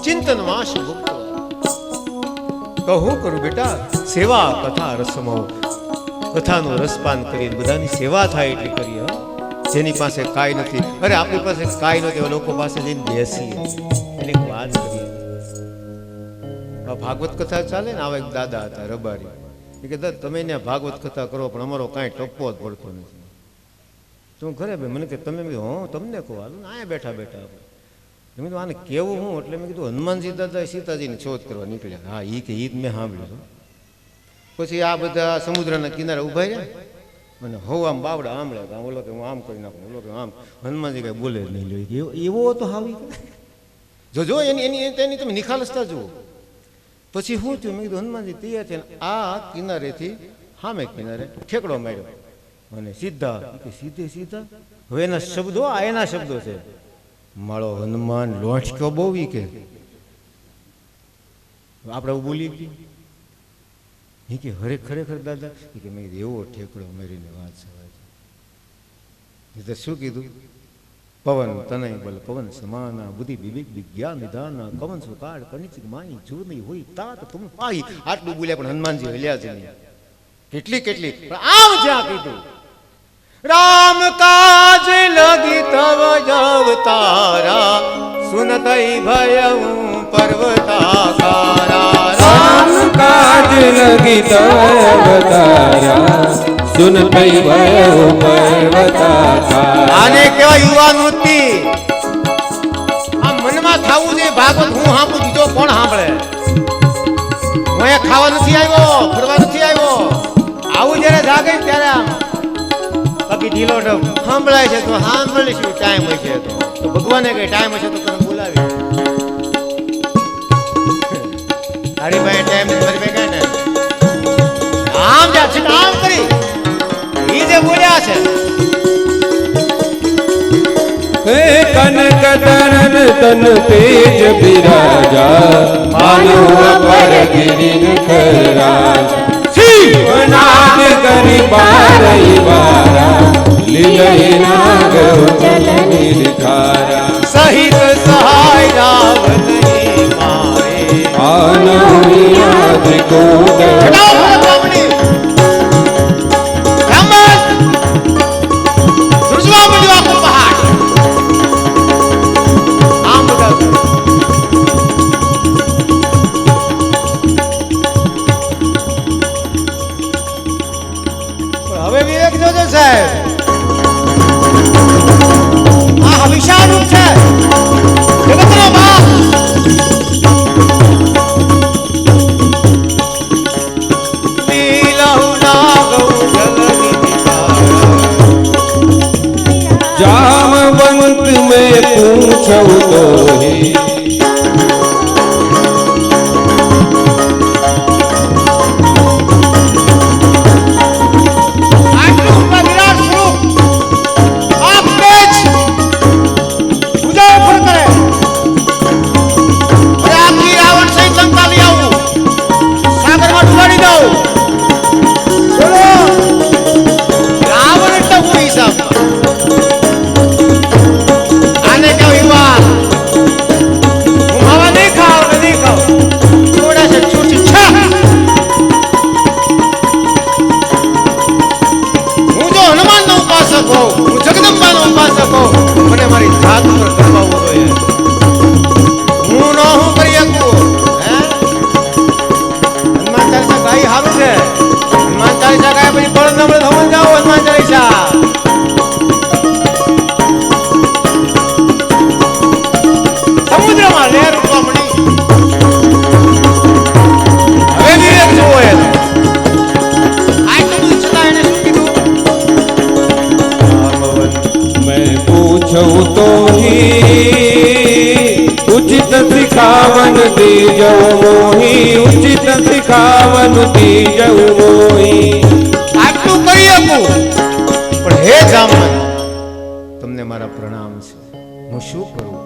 ચિંતન વાસ મુક્ત. તો હું કરું બેટા? સેવા કથા રસમો, કથાનો રસપાન કરી બધાની સેવા થાય એટલી કરીએ. જેની પાસે કાંઈ નથી, અરે આપણી પાસે કાંઈ નથી, લોકો પાસે જઈને બેસીએ, એને વાત કરીએ. આ ભાગવત કથા ચાલે ને આવા એક દાદા હતા રબારી. એ કે દાદા તમે ને ભાગવત કથા કરો પણ અમારો કાંઈ ટપ્પો જ પડતો નથી. તું ઘરે ભાઈ મને કે તમે હો તમને કહો હાલ અહીંયા બેઠા બેઠા આપણે. મેં કીધું આને કેવું હું એટલે મેં કીધું હનુમાનજી દાદા સીતાજીની શોધ કરવા નીકળ્યા. હા એ કે ઈ જ મેં સાંભળ્યું. પછી આ બધા સમુદ્રના કિનારે ઉભા રહ્યા અને હો આમ બાવડા આમળે ઓલો કે હું આમ કરી નાખું ઓલો કે આમ. હનુમાનજી કઈ બોલે જ નહીં લ્યો એવો તો હાવી જોજો એની તમે નિખાલસતા જુઓ. પછી શું થયું મેં કીધું હનુમાનજી તૈયાર છે આ કિનારેથી સામે કિનારે ઠેકડો માર્યો અને સીધા સીધે સીધા. હવે એના શબ્દો આ એના શબ્દો છે. મારો હનુમાન લોંચક્યો બહુ ઈ કે આપણે બોલી ગઈ એ કે ખરેખર દાદા એ કે મેં કીધું એવો ઠેકડો મારીને વાત છે. શું કીધું? પવન તનય બલ પવન સમાના બુદ્ધિ વિવેક વિજ્ઞાન નિધાના કવન સુકાળ કનિચિક માની જૂની હોય તાત તુમ પાઈ. આટલું બોલ્યા પણ હનુમાનજી હલ્યા જ નહીં. કેટલી પણ આમ જ્યાં કીધું રામ કાજ લગી તવ જવતારા સુનતઈ ભયઉ પર્વતાકારા. રામ કાજ લગી તવતારા સુનતઈ ભયઉ પર્વતાકારા. આને કહેવાય યુવાનુતિ. આ મનમાં થાવું છે ભાગવત હું સાંભળું બીજો કોણ સાંભળે? હું અહીંયા ખાવા નથી આવ્યો, ફરવા નથી આવ્યો. આવું જયારે જાગે ત્યારે આમ બાકી ઢીલો ઢબ સાંભળાય છે તો સાંભળીશું. ટાઈમ હશે તો ભગવાને કઈ ટાઈમ હશે તો તને બોલાવી. તારી ભાઈ ટાઈમ મારી ભાઈ કઈ ને આમ જા છે આમ કરી ઈ જે બોલ્યા છે. હે કનક તનન તન તેજ બિરાજા માનવ પર ગિરિન ખરાજા. નાદ કરી બારઈ વારા લીલય નાગ ચલ નિરખારા. સહિત સહાય રાવણ મારે આનંદ કોદ હવે વિવેક જોજો સાહેબ. આ વિશાળ રૂપ છે જગતનો બાપ. जामवंत में पूछो तो ही सिखावन तीजौ मोही उचित सिखावन तीजौ मोही. આટલું કરી શકું પણ હે જામન તમને મારા પ્રણામ છે. હું શું કરું?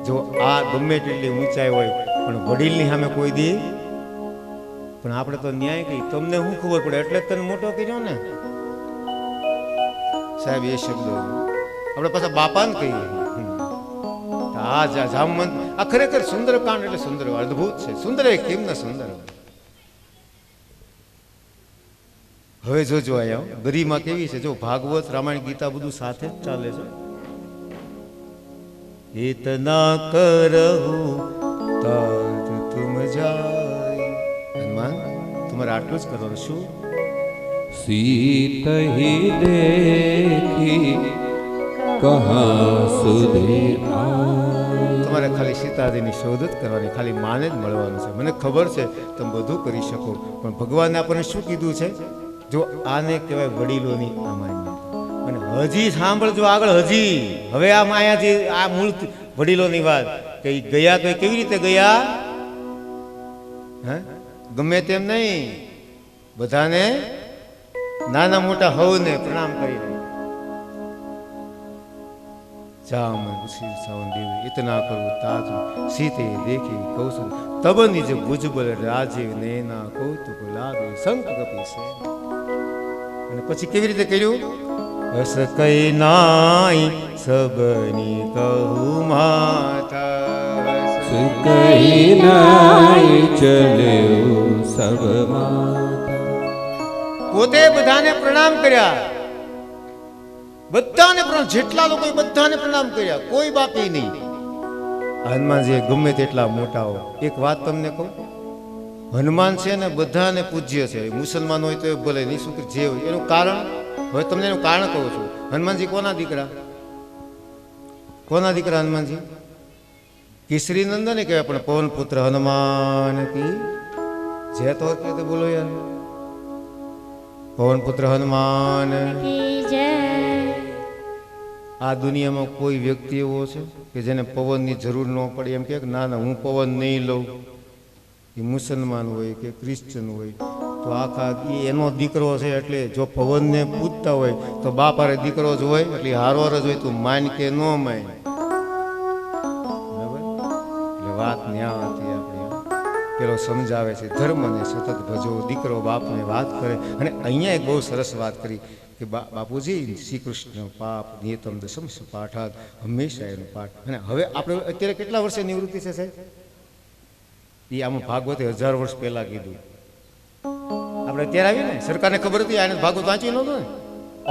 જો આ ગમે તેટલી ઊંચાઈ હોય પણ વડીલની સામે કોઈ દે પણ આપણે તો ન્યાય કહી તમને શું ખબર પડે એટલે તને મોટો કર્યો ને સાહેબ. એ શબ્દો આપણે પાછા બાપાને કહીએ. આ જામવંત આ ખરેખર સુંદરકાંડ એટલે સુંદર અદ્ભુત છે. સુંદર એ કેમ ના સુંદર. હવે જોજો અહીંયા ગરિમા કેવી છે. જો ભાગવત રામાયણ ગીતા બધું સાથે જ ચાલે છે. इतना करहु तात तुम जा હનુમાન તમારે આટલું જ કરવાનું. શું? सीत ही देखी कहाँ સુધી આય. તમારે ખાલી સીતાજીની શોધ જ કરવાની, ખાલી માને જ મળવાનું છે. મને ખબર છે તમે બધું કરી શકો, પણ ભગવાને આપણને શું કીધું છે? જો આને કહેવાય વડીલોની અમાન્ય. અને હજી સાંભળજો આગળ, હજી હવે આ માયાજી આ મૂળ વડીલોની વાત કે ઈ ગયા તો એ કેવી રીતે ગયા? હે ગમે તેમ નહીં, બધાને નાના મોટા હવને પ્રણામ કરીને इतना करो ताज सीते देखी कौशल तब निज भुजबल राजीव नैना कौतुक लागे संक कपी से. અને પછી કેવી રીતે કર્યું? હસ કઈ નાઈ સબની કહું માતા, કઈ નાય ચલ્યો સબ માતા. પોતે બધાને પ્રણામ કર્યા, બધાને પ્રણામ, જેટલા લોકો બધાને પ્રણામ કર્યા, કોઈ બાકી નહીં. હનુમાનજી ગમે તેટલા મોટા હો, એક વાત તમને કહું, હનુમાન છે ને બધાને પૂજ્ય છે. મુસલમાન હોય તો ભલે, નિશુક્ર જે હોય એનું કારણ, હવે તમને એનું કારણ કહું છું. હનુમાનજી કોના દીકરા? કોના દીકરા હનુમાનજી? કેસરી નંદન કહેવાય, પણ પવન પુત્ર હનુમાન કી જય તો કે બોલો યાર. પવન પુત્ર હનુમાન કી જય. આ દુનિયામાં કોઈ વ્યક્તિ એવો છે કે જેને પવનની જરૂર ન પડે? એમ કે ના ના હું પવન નહીં લઉં. એ મુસલમાન હોય કે ક્રિશ્ચન હોય તો આખા એનો દીકરો છે એટલે જો પવનને પૂજતા હોય તો બાપારે દીકરો જ હોય એટલે હારોર જ હોય, તું માન કે ન માન. બરાબર? એટલે વાત ન્યા હતી આપણી. પેલો સમજાવે છે ધર્મને સતત ભજો, દીકરો બાપને વાત કરે. અને અહીંયા એક બહુ સરસ વાત કરી કે બાપુજી શ્રી કૃષ્ણ પાપ નિયતમ દશમ પાઠાત, હંમેશા એનો પાઠ. અને હવે આપણે અત્યારે કેટલા વર્ષે નિવૃત્તિ છે સાહેબ? એ આમાં ભાગવતે 1000 વર્ષ પહેલા કીધું. આપણે અત્યારે આવીએ ને, સરકારને ખબર હતી, આને ભાગવત વાંચી નહોતું ને,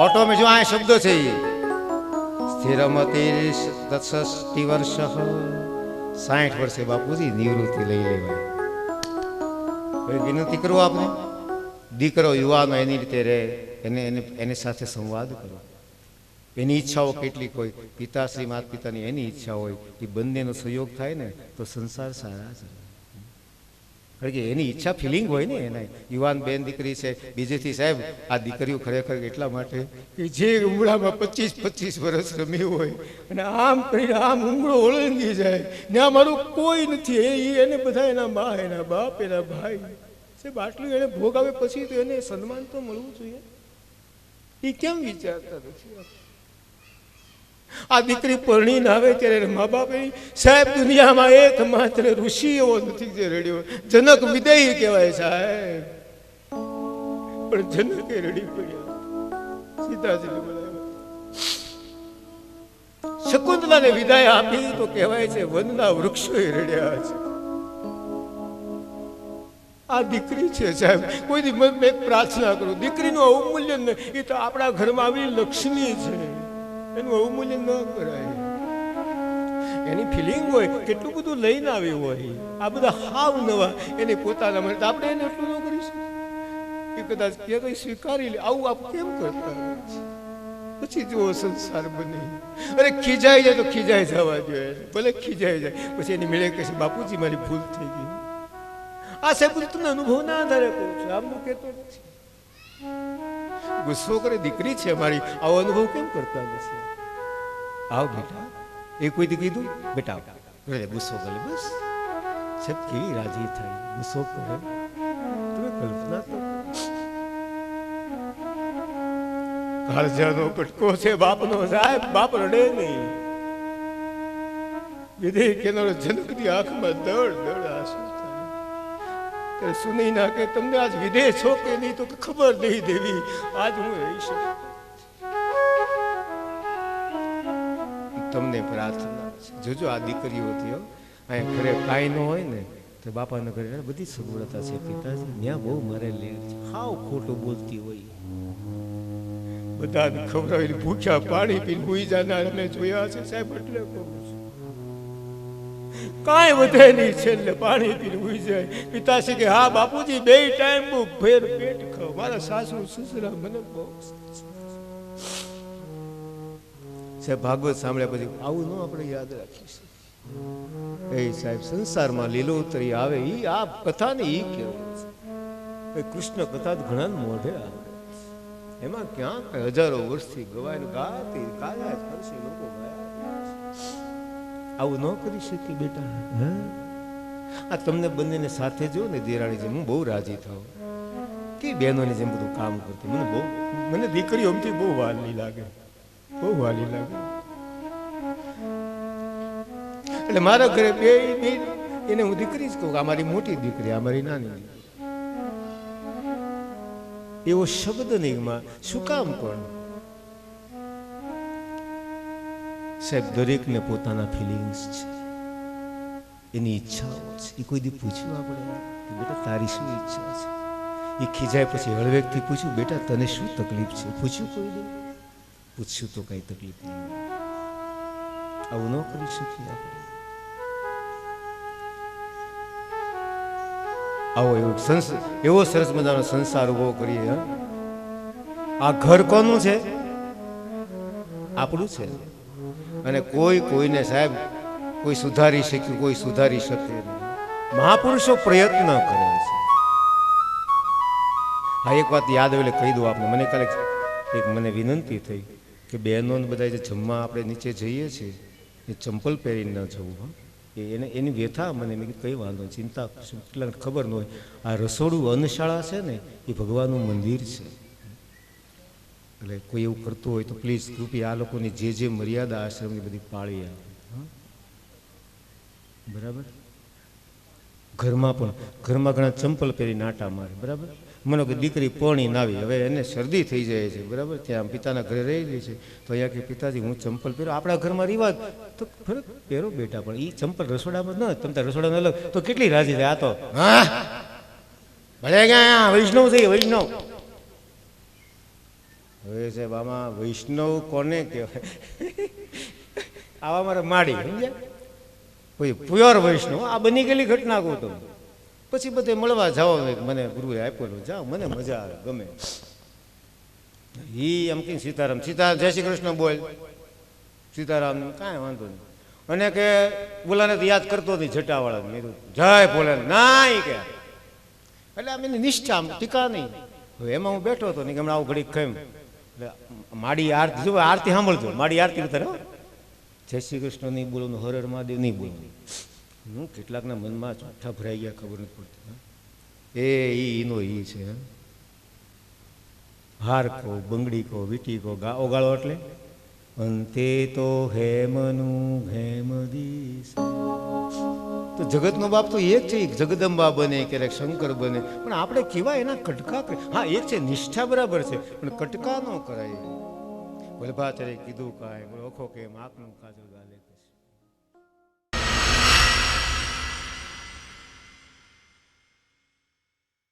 ઓટોમાં જો આ શબ્દ છે એ સ્થિરમતી 60 વર્ષ, 60 વર્ષે બાપુજી નિવૃત્તિ લઈ લેવાય. હવે વિનંતી કરું આપણે, દીકરો યુવાનો એની રીતે રહે, એની સાથે સંવાદ કરો. એની ઈચ્છાઓ કેટલીક હોય, પિતાશ્રી માતા પિતાની એની ઈચ્છા હોય, એ બંનેનો સહયોગ થાય ને તો સંસાર સારા છે. કારણ કે એની ઈચ્છા ફિલિંગ હોય ને એના. યુવાન બેન દીકરી છે બીજેથી સાહેબ, આ દીકરીઓ ખરેખર એટલા માટે કે જે ઉમળામાં 25 વર્ષ રમી હોય અને આમ કરીને આમ ઉમળો ઓળંગી જાય, ત્યાં મારું કોઈ નથી, એને બધા એના મા, એના બાપ, એના ભાઈ સાહેબ, આટલું એને ભોગ આવે પછી તો એને સન્માન તો મળવું જોઈએ. એ કેમ વિચારતા નથી? આ દીકરી પરણીને આવે ત્યારે મા બાપ સાહેબ દુનિયામાં એક માત્ર ઋષિ એવો નથી જે રડ્યો. જનક વિદેહી કહેવાય સાહેબ, પણ જનકે રડી પડ્યા. સીતાજીને બોલાવ્યા, શકુંતલાને વિદાય આપી તો કહેવાય છે વનના વૃક્ષોએ રડ્યા છે. આ દીકરી છે સાહેબ. કોઈ મેં પ્રાર્થના કરું, દીકરીનું અવમૂલ્યન એ તો આપણા ઘરમાં આવી લક્ષ્મી છે, એનું અવમૂલ્યન ન કરાય. એની ફિલિંગ હોય, કેટલું બધું લઈને આવી હોય, આ બધા હાવ નવા એને પોતાના મને, આપણે એને એટલું ન કરીશું. એ કદાચ કે તો સ્વીકારી લે. આવું આપ કેમ કરતા પછી જુઓ સંસાર બને. અરે ખીજાઈ જાય તો ખીજાઈ જવા જોઈએ, ભલે ખીજાઈ જાય પછી એની મેળે કહે બાપુજી મારી ભૂલ થઈ ગઈ. આ સાહેબ તમને અનુભવ ના આધારે કહું છું, આમનું કહેતો નથી. ગુસ્સો કરે, દીકરી છે મારી, આવો અનુભવ કેમ કરતા નથી? આવ બેટા, એ કોઈથી કીધું બેટા ગુસ્સો કરે, બસ સાહેબ કેવી રાજી થાય, ગુસ્સો કરે. તમે કલ્પના તો કાળજાનો કટકો છે બાપનો સાહેબ, બાપ રડે નહીં. વિદેહી કેનારો જનકની આંખમાં દળ દળ આંસુ થાય. સુની નાખે તમને આજ વિદેશ છો કે નહીં તો ખબર નહીં દેવી, આજ હું રહી શકું. તમને પ્રાર્થના જોજો આ દીકરીઓ હતી અહીંયા ઘરે કાંઈ ન હોય ને તો બાપાના ઘરે બધી સગવડતા છે, પિતાજી ત્યાં બહુ મારે લે છે, હાવ ખોટું બોલતી હોય, બધાને ખવડાવીને ભૂખ્યા પાણી પીને હુઈ જાનાર અમે જોયા છે સાહેબ. એટલે કહું છું કાંઈ વધે નહીં, છેલ્લે પાણી પીને ઉઈ જાય. પિતાશ્રી કે હા બાપુજી, બે ટાઈમ બહુ ફેર પેટ ખાવ. મારા સાસુ સસરા મને બહુ સાહેબ ભાગવત સાંભળ્યા પછી આવું ન આપણે યાદ રાખીશું. એ સાહેબ સંસારમાં લીલોતરી આવે ઈ આ કથા ને ઈ કેવું છે. કૃષ્ણ કથા તો ઘણા મોઢે આવે, એમાં ક્યાં કઈ હજારો વર્ષથી ગવાય ગાતી કાયા જ કરશે લોકો ગાયા. આવું ન કરી શકી બેટા. હે આ તમને બંનેને સાથે જો ને દેરાણી જેમ હું બહુ રાજી થાઉં કે બહેનોની જેમ બધું કામ કરતી. મને દીકરીઓ અમથી બહુ વાલી લાગે, બહુ વાલી લાગે. એટલે મારા ઘરે બે એને હું દીકરી જ કહું કે અમારી મોટી દીકરી, અમારી નાની દીકરી. એવો શબ્દ નહીં માં. શું કામ પણ સાહેબ દરેકને પોતાના ફિલિંગ્સ છે, એની ઈચ્છાઓ છે. એ કોઈ દી પૂછ્યું આપણે કે બેટા તારી શું ઈચ્છા છે? એ ખીજાય પછી હળવેકથી પૂછ્યું બેટા તને શું તકલીફ છે? પૂછ્યું કોઈ દી? પૂછ્યું તો કઈ તકલીફ નહીં. આવું ન કરી શકીએ આપણે. આવો એવો સરસ મજાનો સંસાર ઉભો કરીએ. આ ઘર કોનું છે? આપણું છે. અને કોઈને સાહેબ કોઈ સુધારી શક્યું, કોઈ સુધારી શકે નહીં. મહાપુરુષો પ્રયત્ન કરે છે. હા એક વાત યાદ આવે કહી દઉં આપણે. મને કાલે એક મને વિનંતી થઈ કે બહેનો બધા જે જમવા આપણે નીચે જઈએ છીએ એ ચંપલ પહેરીને ન જવું. હા એને એની વ્યથા મને મેં કીધું કંઈ વાંધો ચિંતા કેટલા ખબર ન હોય. આ રસોડું અન્નશાળા છે ને એ ભગવાનનું મંદિર છે. એટલે કોઈ એવું કરતું હોય તો પ્લીઝ કૃપયા આ લોકોની જે મર્યાદા આશ્રમની બધી પાળી આવે. બરાબર. ઘરમાં ઘણા ચંપલ પહેરી નાટા મારે. બરાબર. મને કે દીકરી પરણી નાવી, હવે એને શરદી થઈ જાય છે. બરાબર. ત્યાં પિતાના ઘરે રહેલી છે તો અહીંયા કે પિતાજી હું ચંપલ પહેરો. આપણા ઘરમાં રિવાજ તો ફરક પહેરો બેટા, પણ એ ચંપલ રસોડામાં ન તમે રસોડામાં અલગ તો કેટલી રાજી થાય. આ તો હા ભલે ગયા વૈષ્ણવ છે વૈષ્ણવ. હવે સાહેબ આમાં વૈષ્ણવ કોને કહેવાય? આવા મારે માડી સમજ્યા કોઈ પ્યોર વૈષ્ણવ. આ બની ગયેલી ઘટના કહું તમે. પછી બધે મળવા જાઓ મને ગુરુએ આપેલું જાઓ, મને મજા આવે ગમે. ઈ એમ કે સીતારામ સીતારામ જય શ્રી કૃષ્ણ બોલ સીતારામ કાંઈ વાંધો નહીં. અને કે બોલાને તો યાદ કરતો નથી જટાવાળા. મેં જય બોલે ના એ કે એટલે આમ એની નિષ્ઠા આમ ટીકા નહીં. હવે એમાં હું બેઠો હતો ને કે હમણાં આવું ઘડીક કેમ એટલે માડી આરતી જો આરતી સાંભળજો. માડી આરતી કરતા જય શ્રી કૃષ્ણ નહીં બોલવાનું, હર હર મહાદેવ નહીં બોલવાનું. હું કેટલાકના મનમાં ચોઠ્ઠા ભરાઈ ગયા ખબર નથી પડતી. એનો ઈ છે. હાર કહો, બંગડી કહો, વીટી કહો, ઓગાળો એટલે અંતે તો હેમનું હેમદીસ. તો જગતનો બાપ તો એક છે, જગદંબા બને ક્યારેક શંકર બને, પણ આપણે કેવા એના કટકા કરે. હા એક છે નિષ્ઠા બરાબર છે પણ કટકા ન કરાય. વલ્ભાચાર્ય કીધું કાંઈ ઓખો કેમ આંખનું કાજળ ગાલે.